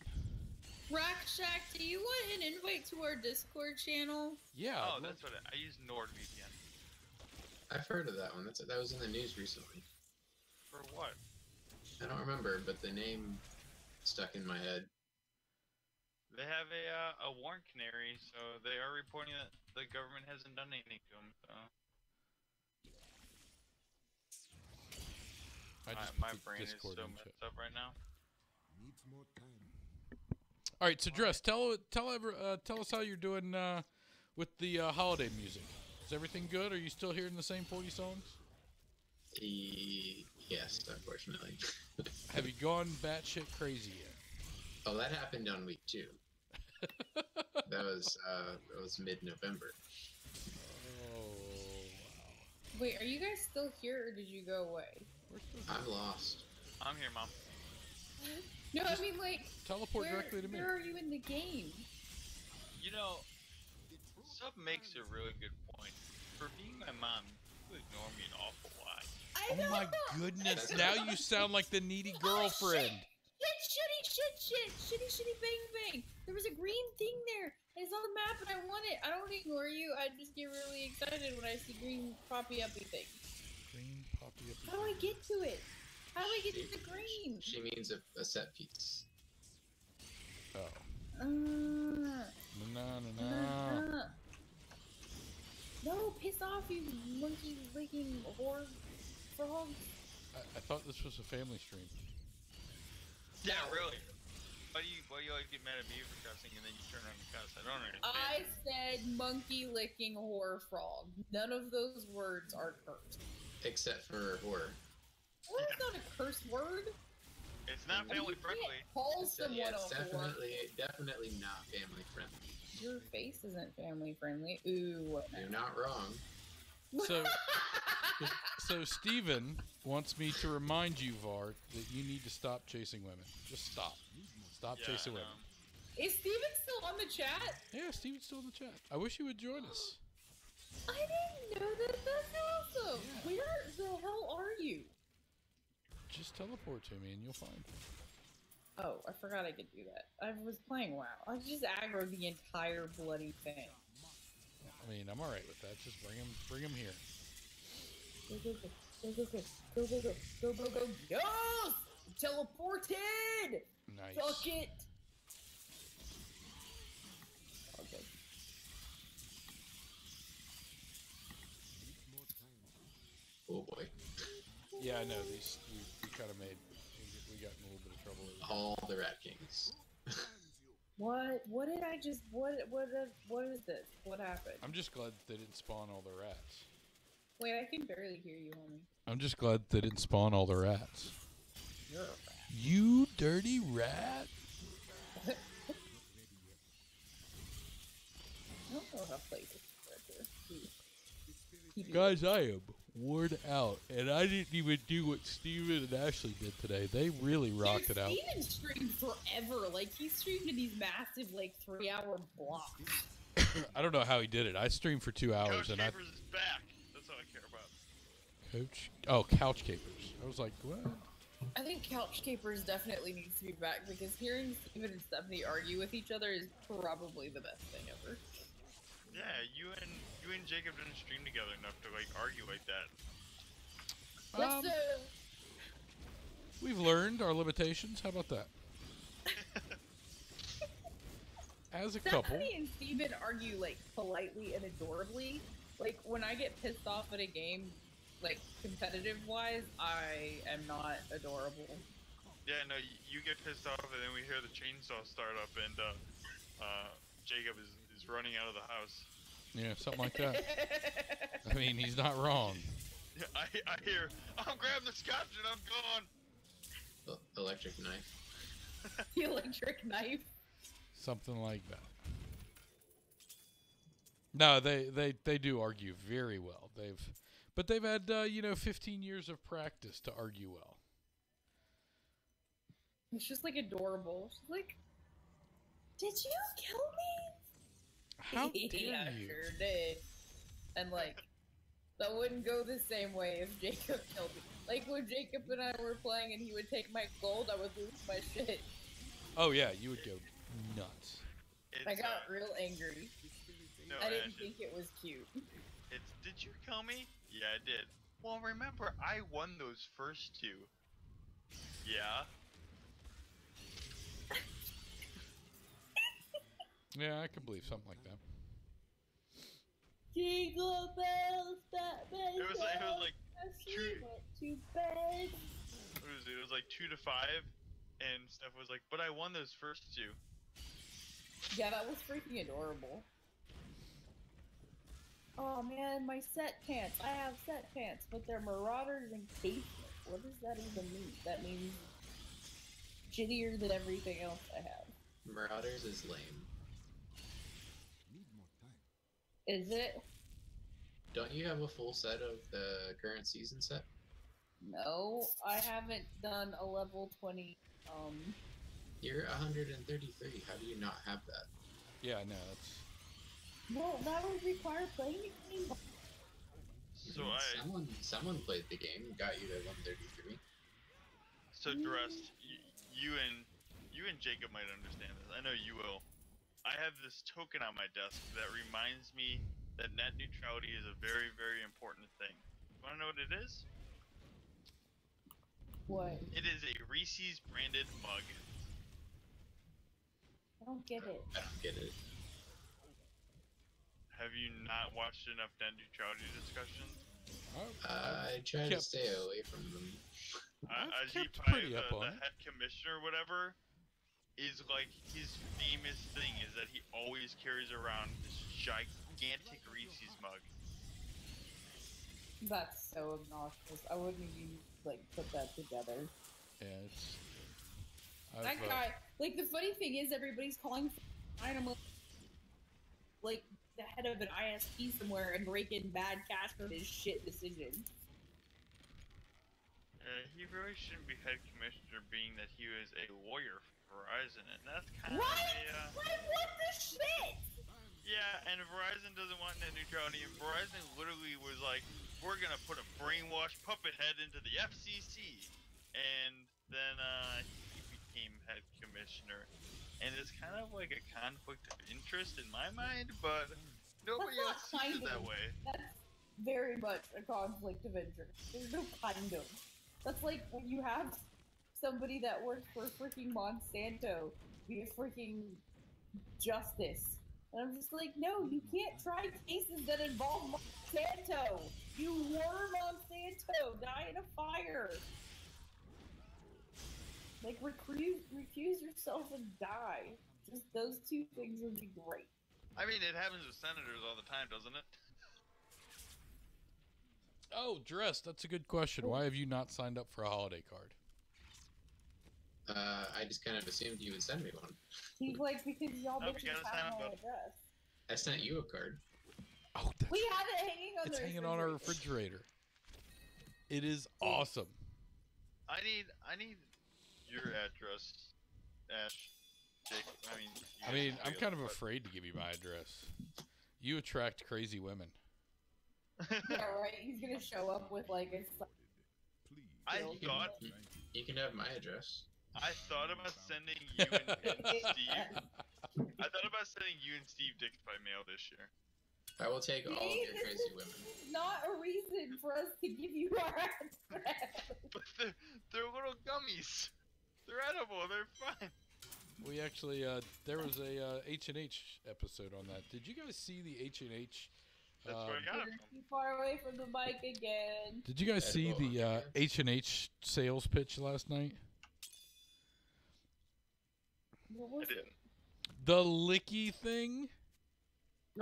Rack Shack, do you want an invite to our Discord channel? Yeah. Oh, that's what I use NordVPN. I've heard of that one. That was in the news recently. For what? I don't remember, but the name stuck in my head. They have a warrant canary, so they are reporting that the government hasn't done anything to them. So. My brain is so messed up right now. Needs more time. All right, so Dress, tell us how you're doing with the holiday music. Is everything good? Are you still hearing the same 40 songs? Yes, unfortunately. Have you gone batshit crazy yet? Oh, that happened on week 2. That was mid-November. Oh, wow. Wait, are you guys still here or did you go away? We're still I'm lost. I'm here, Mom. No, I mean like teleport directly to me. Where are you in the game? You know, Sub makes a really good point. For being my mom, you ignore me an awful lot. I Oh my goodness! Now you sound like the needy girlfriend. Shitty bang bang. There was a green thing there. It's on the map and I want it. I don't ignore you. I just get really excited when I see green poppy uppy things. Green poppy uppy. How do I get to it? How do I get to the green? She means a set piece. Oh. No. No, piss off, you monkey licking whore frogs. I thought this was a family stream. Yeah, really. Why do you always get mad at me for cussing and then you turn around and cuss? I don't understand. I said monkey licking whore frog. None of those words are cursed. Except for horror. Well, it's not a curse word. It's not family friendly. Call It's someone a whore. definitely not family friendly. Your face isn't family friendly. Ooh. You're not wrong. So Steven wants me to remind you, Vart, that you need to stop chasing women. Just stop. Stop chasing women. Is Steven still on the chat? Yeah, Steven's still in the chat. I wish you would join us. I didn't know that. That's awesome. Yeah. Where the hell are you? Just teleport to me and you'll find me. Oh, I forgot I could do that. I was playing WoW. I just aggroed the entire bloody thing. I mean, I'm alright with that. Just bring him here. Go, go, go. Go, go, go. Go, go, go. Go, go, go. Yes! Teleported! Nice. Fuck it! Okay. Oh boy. Yeah, I know. We kind of made... We got in a little bit of trouble. All the Rat Kings. What? What did I just... What is this? What happened? I'm just glad they didn't spawn all the rats. Wait, I can barely hear you, homie. I'm just glad they didn't spawn all the rats. You're a rat. You dirty rat! I don't know how to play this character. Guys, I am worn out, and I didn't even do what Steven and Ashley did today. They really rocked it out. Steven streamed forever. Like, he streamed in these massive, like, 3-hour blocks. I don't know how he did it. I streamed for 2 hours, Coach and Capers is back. That's all I care about. Couch Capers. I was like, what? I think Couch Capers definitely needs to be back, because hearing Steven and Stephanie argue with each other is probably the best thing ever. Yeah, you and Jacob didn't stream together enough to like argue like that. We've learned our limitations. How about that? As a couple. Stephanie and Steven argue, like, politely and adorably. Like, when I get pissed off at a game, like, competitive-wise, I am not adorable. Yeah, no, you get pissed off and then we hear the chainsaw start up and Jacob is running out of the house. Yeah, something like that. I mean, he's not wrong. Yeah, I hear, I'm grabbing the scotch and I'm gone. Electric knife. The electric knife. Something like that. No, they do argue very well. But they've had 15 years of practice to argue well. It's just like adorable. She's like, "Did you kill me?" How dare Yeah, you? sure did. And like, that wouldn't go the same way if Jacob killed me. Like when Jacob and I were playing and he would take my gold, I would lose my shit. Oh yeah, you would go nuts. It's, I got real angry. no, I didn't Ash, think it was cute. it's, did you kill me? Yeah, I did. Well, remember, I won those first two. Yeah. Yeah, I can believe something like that. Jingle bells, Batman. It was like she went to bed. what was it? It was like 2 to 5, and Steph was like, "But I won those first two." Yeah, that was freaking adorable. Oh man, my set pants. I have set pants, but they're Marauders and Casement. What does that even mean? That means shittier than everything else I have. Marauders is lame. Need more time. Is it? Don't you have a full set of the current season set? No, I haven't done a level 20. You're 133. How do you not have that? Yeah, no, that's. Well, that would require playing the game. So Someone played the game and got you to 133. So Drust, you and Jacob might understand this. I know you will. I have this token on my desk that reminds me that net neutrality is a very, very important thing. You want to know what it is? What? It is a Reese's branded mug. I don't get it. I don't get it. Have you not watched enough net neutrality discussions? I try to kept- stay away from them. I've Ajit kept Pai, pretty up the on it. head commissioner or whatever, is like his famous thing is that he always carries around this gigantic Reese's mug. That's so obnoxious. I wouldn't even like put that together. Yeah, it's. That guy, like the funny thing is, everybody's calling for Dynamo, like the head of an ISP somewhere and breaking bad cash for his shit decision. He really shouldn't be head commissioner, being that he was a lawyer for Verizon, and that's kind of What? a. Like what the shit? Yeah, and Verizon doesn't want net neutrality, and Verizon literally was like, "We're gonna put a brainwashed puppet head into the FCC," and then he became head commissioner, and it's kind of like a conflict of interest in my mind, but nobody else That's not sees it kind that of. way. That's very much a conflict of interest. There's no kind of. That's like when you have somebody that works for freaking Monsanto be a freaking justice. And I'm just like, no, you can't try cases that involve Monsanto. You were Monsanto. Die in a fire. Like, recuse yourself and die. Just those two things would be great. I mean, it happens with senators all the time, doesn't it? Oh, Dress, that's a good question. Why have you not signed up for a holiday card? I just kind of assumed you would send me one. He's like, because y'all Oh, we bitches gotta sign have up my on- address. I sent you a card. Oh, that's, We have it hanging on it's the hanging on our refrigerator. It is awesome. I need your address, Ash. Jake, I mean, I'm kind of afraid to give you my address. You attract crazy women. Yeah, right. He's gonna show up with like a. Please. I You can- thought You can have my address. I thought about sending you and Steve. I thought about sending you and Steve dicks by mail this year. I will take all of See, your this crazy is women. not a reason for us to give you our address. But they're little gummies. They're edible. They're fine. We actually, there was a H&H episode on that. Did you guys see the H&H? That's where I got it You're from. too far away from the mic again. Did you guys see Edible the underpants? H&H sales pitch last night? What I was it? didn't. The licky thing?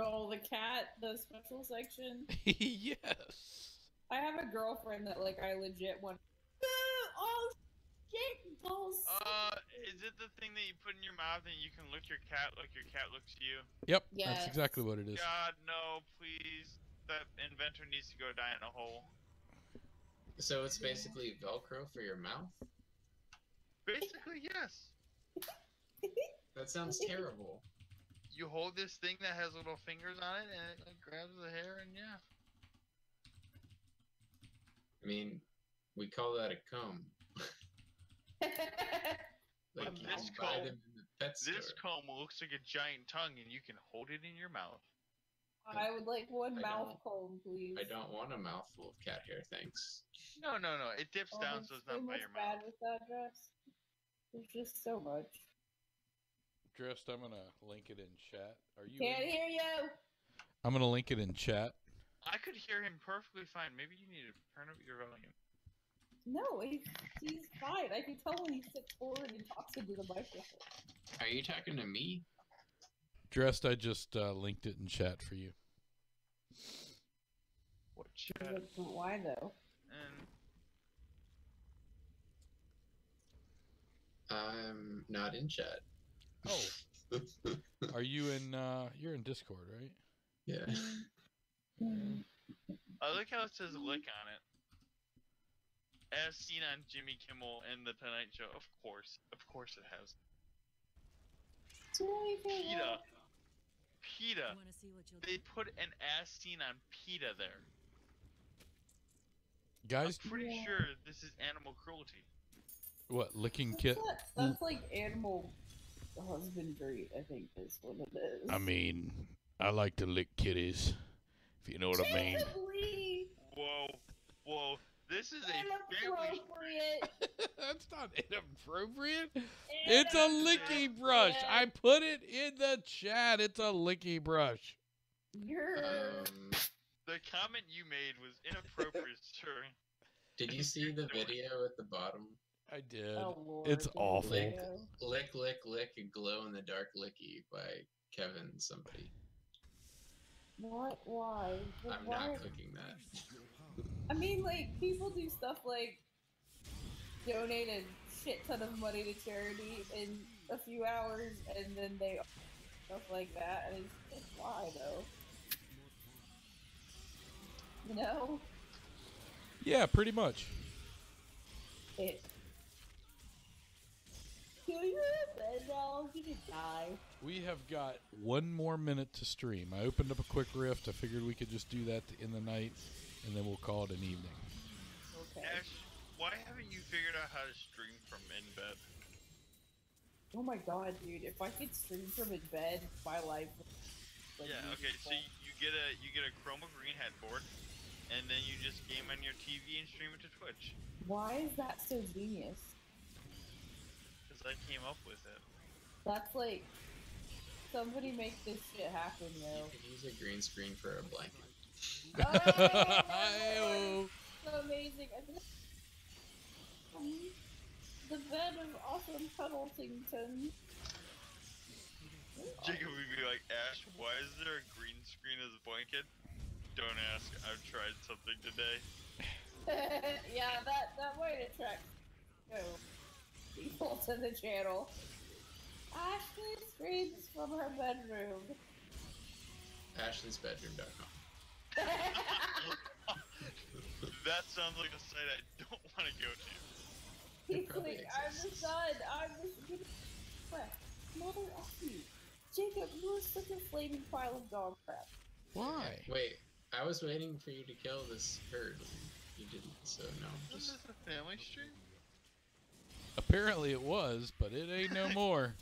Oh, the cat, the special section. Yes. I have a girlfriend that like I legit want. Oh shit, balls. Is it the thing that you put in your mouth and you can lick your cat like your cat looks you? Yep, Yes. that's exactly what it is. God, no, please. That inventor needs to go die in a hole. So it's basically Velcro for your mouth? Basically, yes. That sounds terrible. You hold this thing that has little fingers on it and it grabs the hair and yeah. I mean, We call that a comb. Like But you this can buy comb- them in the pet store. This comb looks like a giant tongue, and you can hold it in your mouth. I would like one I mouth don't- comb, please. I don't want a mouthful of cat hair, thanks. No, it dips Oh, down, there's so it's so not by much your bad mouth. with that dress. There's just so much. Dressed, I'm gonna link it in chat. Are you? Can't in? hear you. I'm gonna link it in chat. I could hear him perfectly fine. Maybe you need to turn up your volume. No, he's fine. I can tell when he sits forward and talks into the microphone. Are you talking to me? Dressed, I just linked it in chat for you. What chat? Why though? And I'm not in chat. Oh, are you in? You're in Discord, right? Yeah. I like how it says "lick" on it. As seen on Jimmy Kimmel and The Tonight Show. Of course it has. PETA. PETA. Wanna see what you'll They put an as seen on PETA there. Guys, I'm pretty Yeah. sure this is animal cruelty. what licking kit? That's like animal husbandry, I think is what it is. I mean, I like to lick kitties, if you know what I mean. Lee, Whoa. This is a family. inappropriate. That's not inappropriate. It's a licky brush. Inappropriate. I put it in the chat. It's a licky brush. You're The comment you made was inappropriate, sir. Did you see the video at the bottom? I did. oh Lord. It's awful. Lick, lick, and glow in the dark licky by Kevin somebody. What? Why? Like, I'm why? not clicking that. I mean, like, people do stuff like donate a shit ton of money to charity in a few hours, and then they stuff like that, and it's just why though? You know, Yeah, pretty much. it. Kill your bed now. You just die. We have got one more minute to stream. I opened up a quick rift. I figured we could just do that in the night, and then we'll call it an evening. Okay. Ash, why haven't you figured out how to stream from in bed? Oh my god, dude! If I could stream from in bed, my life. would, like, Yeah, be okay, so beautiful. you get a chroma green headboard, and then you just game on your TV and stream it to Twitch. Why is that so genius? Because I came up with it. That's like somebody make this shit happen, yo. You can use a green screen for a blanket. Hi-oh. So amazing. I think the bed of awesome Puddletington. Jacob would be like, Ash, why is there a green screen as a blanket? Don't ask, I've tried something today. Yeah, that might attract people to the channel. Ashley streams from her bedroom. Ashley'sBedroom.com. That sounds like a site I don't want to go to. He's probably like, I'm the exists. son, I'm the crap. Mother of you. Jacob, you are such a flaming pile of dog crap. Why? Wait, I was waiting for you to kill this herd. You didn't, so no. Isn't Just this a family stream? Apparently it was, but it ain't no more.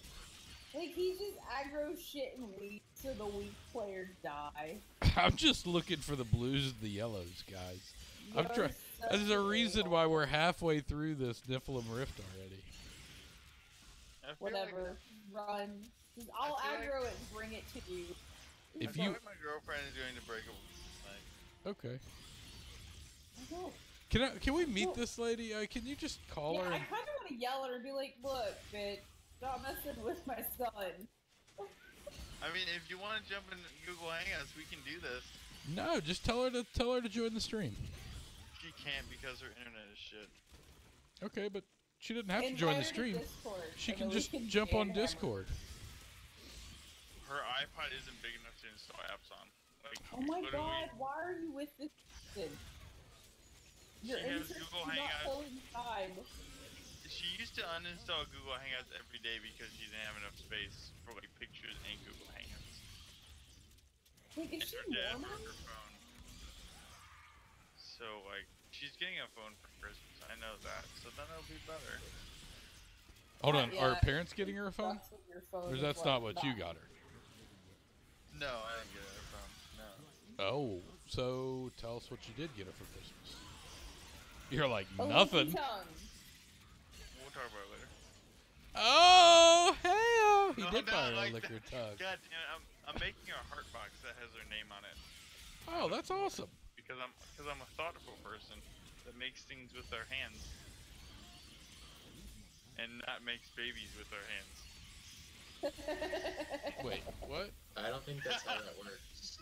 Like, he just aggro shit and weak so the weak players die. I'm just looking for the blues and the yellows, guys. I'm You're trying. such There's a reason a-hole. why we're halfway through this Niflheim Rift already. I feel Whatever. Run. Just, I'll I feel aggro it and bring it to you. Like, If I feel you like my girlfriend is going to break up with us tonight. okay, I know. can we meet this lady? Can you just call Yeah, her? I And, kind of want to yell at her and be like, look, bitch, stop messing with my son. I mean, if you want to jump in Google Hangouts, we can do this. no, just tell her to join the stream. She can't because her internet is shit. Okay, but she doesn't have to Invite join the her to stream. Discord, She and can then we just jump on ban her. Discord. Her iPod isn't big enough to install apps on. Like, Oh my literally, god, why are you with this person? Your She has interest Google do not Hangouts. coincide. She used to uninstall Google Hangouts every day because she didn't have enough space for like pictures and Google Hangouts. Like, is And she her dad normal? broke her phone. So like, she she's getting a phone for Christmas. I know that. So then it'll be better. Hold on. Yeah, Are parents getting her a phone? That's what your phone Or is that's like, not what you got her? No, I didn't get a phone. No. Oh, so tell us what you did get her for Christmas. You're like, A nothing. leaky tongue. We'll talk about it later. Oh, hey, he No, did not buy her like a liquor that. tug. God damn it, I'm making her a heart box that has her name on it. Oh, that's awesome. Because I'm a thoughtful person that makes things with their hands. And not makes babies with their hands. Wait, what? I don't think that's how that works.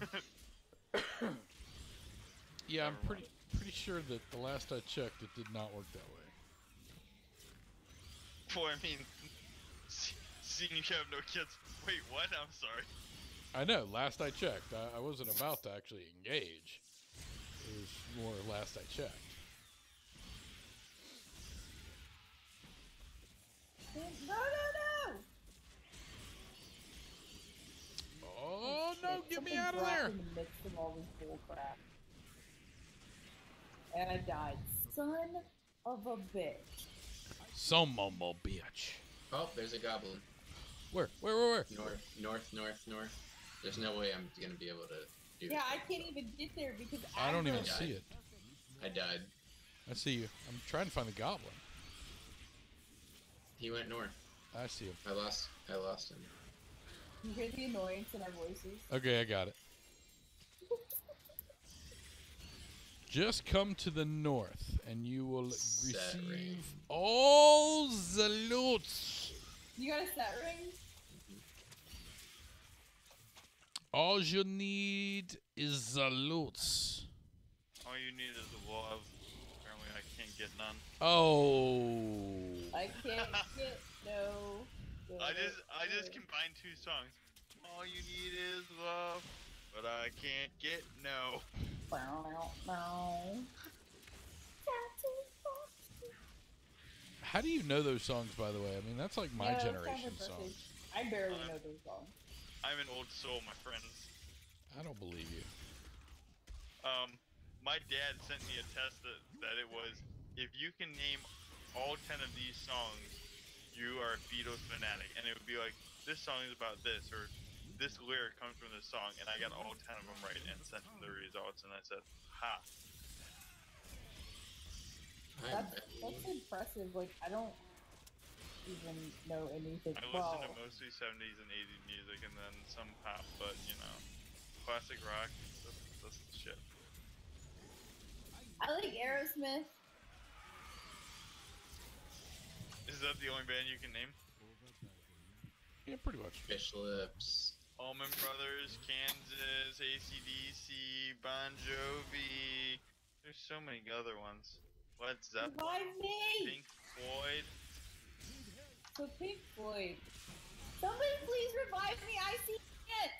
Yeah, I'm Never pretty sure that the last I checked, it did not work that way. Boy, I mean, seeing you have no kids. Wait, what? I'm sorry. I know. Last I checked, I wasn't about to actually engage. It was more last I checked. No! Oh no! Get me Something out of dropped there! in the midst of all this bull crap. And I died. Son of a bitch. Some mumble bitch. Oh, there's a goblin. Where? North. There's no way I'm gonna be able to do Yeah, that. I can't even get there because I don't even Agro- see it. I died. I see you. I'm trying to find the goblin. He went north. I see him. I lost him. You hear the annoyance in our voices? Okay, I got it. Just come to the north, and you will Set receive ring. all the loot. You got a set ring? All you need is the loot. All you need is love. Apparently, I can't get none. Oh. I can't get no. I just combined two songs. All you need is love, but I can't get no. How do you know those songs, by the way? I mean, that's like my Yeah, generation it's kind of songs. I barely know those songs. I'm an old soul, my friends. I don't believe you. My dad sent me a test that it was, if you can name all 10 of these songs, you are a Beatles fanatic. And it would be like, this song is about this, or this lyric comes from this song. And I got all 10 of them right and sent him the results. And I said, ha. That's impressive. Like, I don't even know anything. I listen to mostly 70s and 80s music and then some pop, but, you know, classic rock, that's the shit. I like Aerosmith. Is that the only band you can name? Yeah, pretty much. Fish lips. Allman Brothers, Kansas, AC/DC, Bon Jovi. There's so many other ones. Led Zeppelin, Revive me! Pink Floyd. So Pink Floyd. Somebody please revive me! I see it!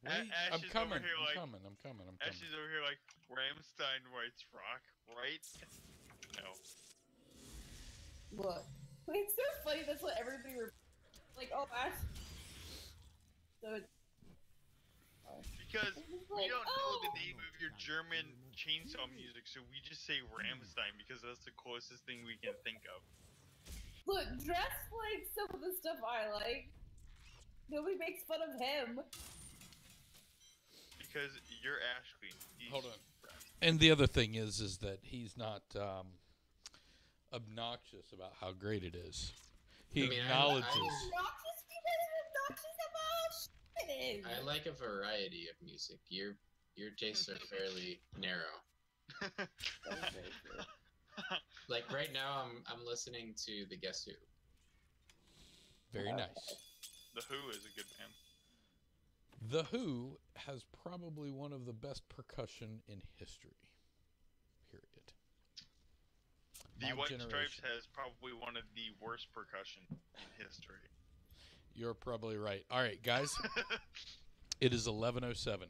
Wait, Ash I'm is coming. over here like- I'm coming. Ashley's over here like, Rammstein writes rock, right? No. Look. It's so funny, that's what everybody like, oh, Ash. So it's... Because It's we like, don't know the oh. name of your German chainsaw music, so we just say Rammstein because that's the closest thing we can think of. Look, dress like some of the stuff I like. Nobody makes fun of him. Because you're Ashley. He's Hold on. Brad. And the other thing is that he's not obnoxious about how great it is. He I mean, acknowledges. Obnoxious because obnoxious about shit it is. I like a variety of music. Your tastes are fairly narrow. That's very true. Like right now, I'm listening to the Guess Who. Very Okay. nice. The Who is a good band. The Who has probably one of the best percussion in history. Period. The My White Stripes generation. has probably one of the worst percussion in history. You're probably right. All right, guys. It is 11:07.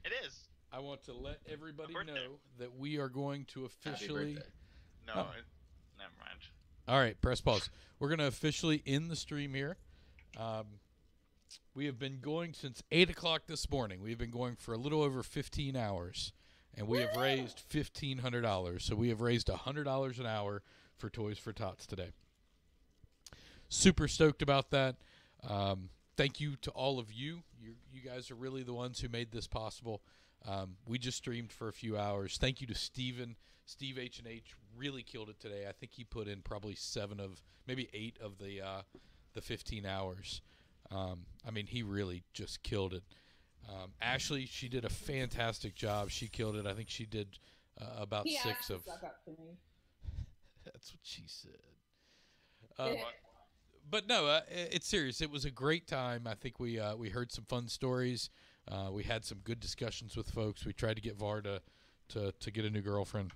It is. I want to let everybody Birthday. know that we are going to Happy officially. birthday. No, Oh. never mind. All right, press pause. We're going to officially end the stream here. We have been going since 8 o'clock this morning. We've been going for a little over 15 hours. and we have raised $1,500. So we have raised $100 an hour for Toys for Tots today. Super stoked about that. Thank you to all of you. You guys are really the ones who made this possible. We just streamed for a few hours. Thank you to Steven. Steve H&H really killed it today. I think he put in probably 8 of the 15 hours. I mean, he really just killed it. Ashley, she did a fantastic job. She killed it. I think she did about He 6 asked to of. suck up to me. That's what she said. But no, it's serious. It was a great time. I think we heard some fun stories. We had some good discussions with folks. We tried to get Var to get a new girlfriend,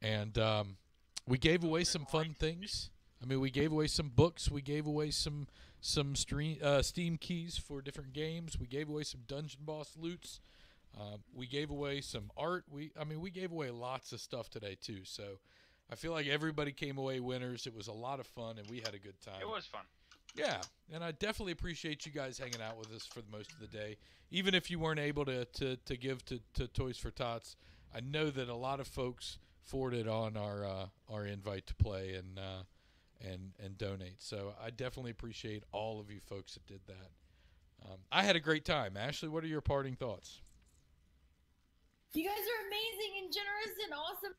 and we gave away some fun things. I mean, we gave away some books. We gave away some Steam keys for different games. We gave away some dungeon boss loots. We gave away some art. We gave away lots of stuff today too. So I feel like everybody came away winners. It was a lot of fun, and we had a good time. It was fun. Yeah, and I definitely appreciate you guys hanging out with us for most of the day. Even if you weren't able to give to Toys for Tots, I know that a lot of folks forwarded on our invite to play and donate. So I definitely appreciate all of you folks that did that. I had a great time. Ashley, what are your parting thoughts? You guys are amazing and generous and awesome.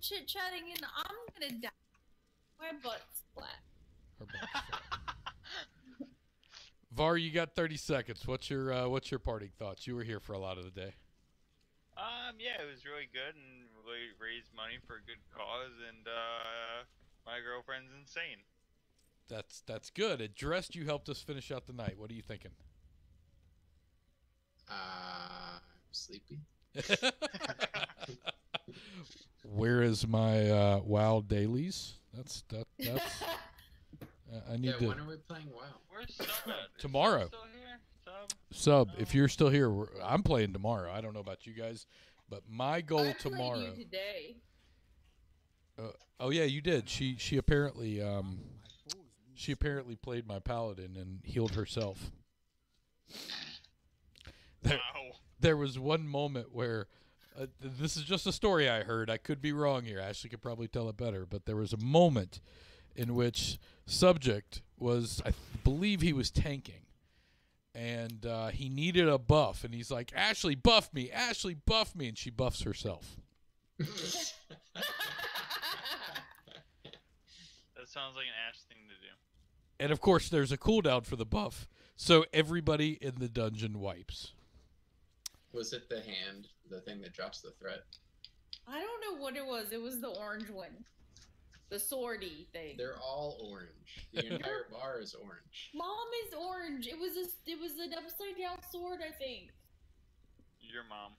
Chit chatting, and I'm gonna die. My butt's flat. Her butt's flat. Var, you got 30 seconds. What's your parting thoughts? You were here for a lot of the day. Yeah, it was really good, and we raised money for a good cause, and my girlfriend's insane. That's good. At Dressed, you helped us finish out the night. What are you thinking? I'm sleepy. Where is my WoW dailies? That's I need to. When are we playing WoW? Where's Sub at? Tomorrow. Is Sub still here? Sub, if you're still here, I'm playing tomorrow. I don't know about you guys, but my goal I played tomorrow. you today. Oh yeah, you did. She apparently played my paladin and healed herself. Wow. There was one moment where this is just a story I heard. I could be wrong here. Ashley could probably tell it better, but there was a moment in which Subject was, I believe he was tanking, and he needed a buff, and he's like, Ashley, buff me, and she buffs herself. That sounds like an Ash thing to do. And of course, there's a cooldown for the buff, so everybody in the dungeon wipes. Was it the hand, the thing that drops the threat? I don't know what it was. It was the orange one. The swordy thing. They're all orange. The entire bar is orange. Mom is orange. It was an upside down sword, I think. Your mom.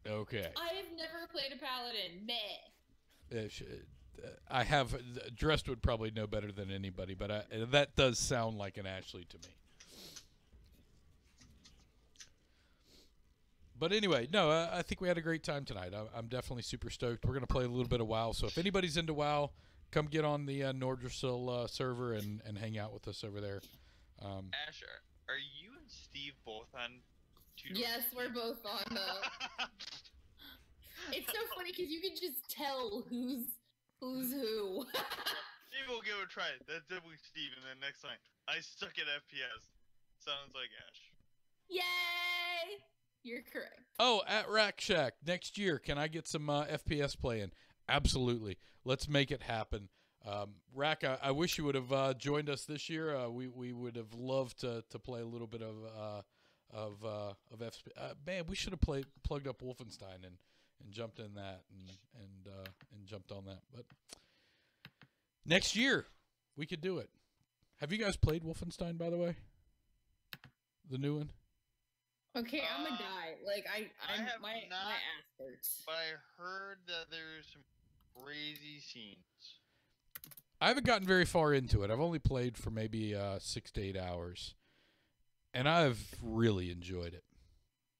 Okay. I have never played a paladin. Meh. I have. Dressed would probably know better than anybody, but that does sound like an Ashley to me. But anyway, no, I think we had a great time tonight. I'm definitely super stoked. We're going to play a little bit of WoW. So if anybody's into WoW, come get on the Nordrasil server and hang out with us over there. Ash, are you and Steve both on two? Yes, we're both on It's so funny because you can just tell who's who. Steve will give it a try. That's definitely Steve. And then next time, I suck at FPS. Sounds like Ash. Yay! You're correct. Oh, at Rack Shack next year, can I get some FPS playing? Absolutely. Let's make it happen. Rack, I wish you would have joined us this year. We would have loved to play a little bit of FPS. Man, we should have plugged up Wolfenstein and jumped in that and jumped on that. But next year we could do it. Have you guys played Wolfenstein, by the way? The new one? Okay, I'm gonna die. Like my ass hurts. But I heard that there's some crazy scenes. I haven't gotten very far into it. I've only played for maybe 6 to 8 hours, and I've really enjoyed it.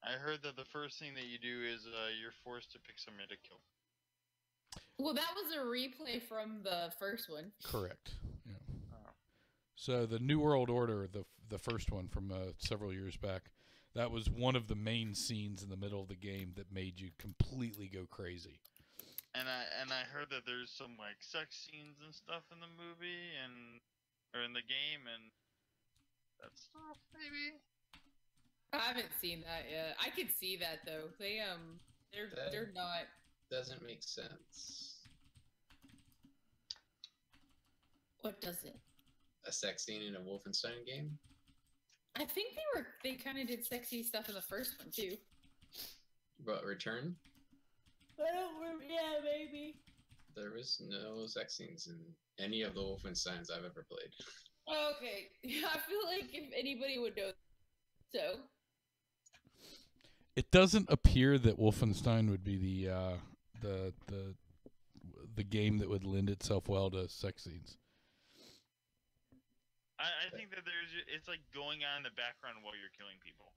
I heard that the first thing that you do is you're forced to pick somebody to kill. Well, that was a replay from the first one. Correct. Yeah. So the New World Order, the first one from several years back, that was one of the main scenes in the middle of the game that made you completely go crazy. And I heard that there's some like sex scenes and stuff in the movie or in the game and that stuff maybe. I haven't seen that yet. I could see that though. They're not. Doesn't make sense. What does it? A sex scene in a Wolfenstein game? I think they kind of did sexy stuff in the first one too. But Return? Yeah, maybe. There was no sex scenes in any of the Wolfensteins I've ever played. Okay, I feel like if anybody would know, so. It doesn't appear that Wolfenstein would be the game that would lend itself well to sex scenes. I think that it's like going on in the background while you're killing people.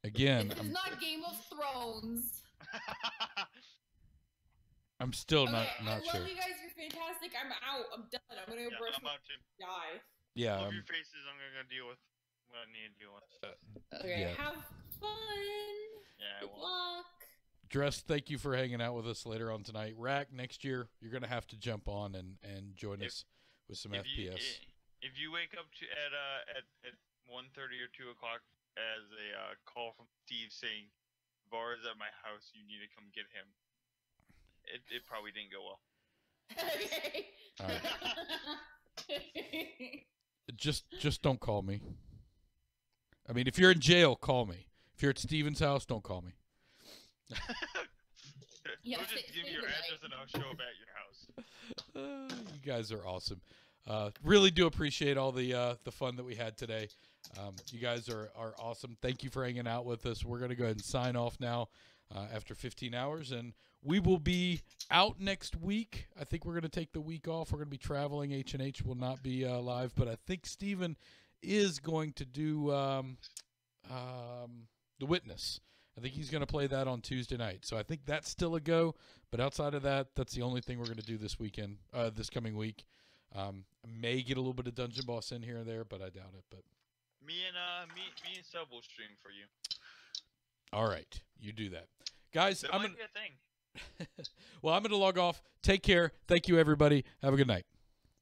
Again, It's not Game of Thrones. I'm still Okay, not I love sure. you guys. You're fantastic. I'm out. I'm done. I'm gonna go brush I'm my out too. die. Yeah, Love your faces. I'm gonna deal with what I need to deal with. Okay, Yeah. have fun. Yeah, I Good will. luck. Dress, thank you for hanging out with us later on tonight. Rack, next year you're gonna have to jump on and join us with some FPS. If you wake up at 1:30 or 2 o'clock as a call from Steve saying Var is at my house, you need to come get him. It probably didn't go well. Okay. All right. Just don't call me. I mean, if you're in jail, call me. If you're at Steven's house, don't call me. Yeah, We'll just give you your tonight. address and I'll show up at your house. You guys are awesome. Really do appreciate all the fun that we had today. You guys are awesome. Thank you for hanging out with us. We're going to go ahead and sign off now after 15 hours, and we will be out next week. I think we're going to take the week off. We're going to be traveling. H&H will not be live, but I think Steven is going to do The Witness. I think he's going to play that on Tuesday night. So I think that's still a go. But outside of that, that's the only thing we're going to do this weekend, this coming week. I may get a little bit of Dungeon Boss in here and there, but I doubt it. But Me and Sub will stream for you. all right, you do that, guys. That might be a thing. Well, I'm going to log off. Take care. Thank you, everybody. Have a good night.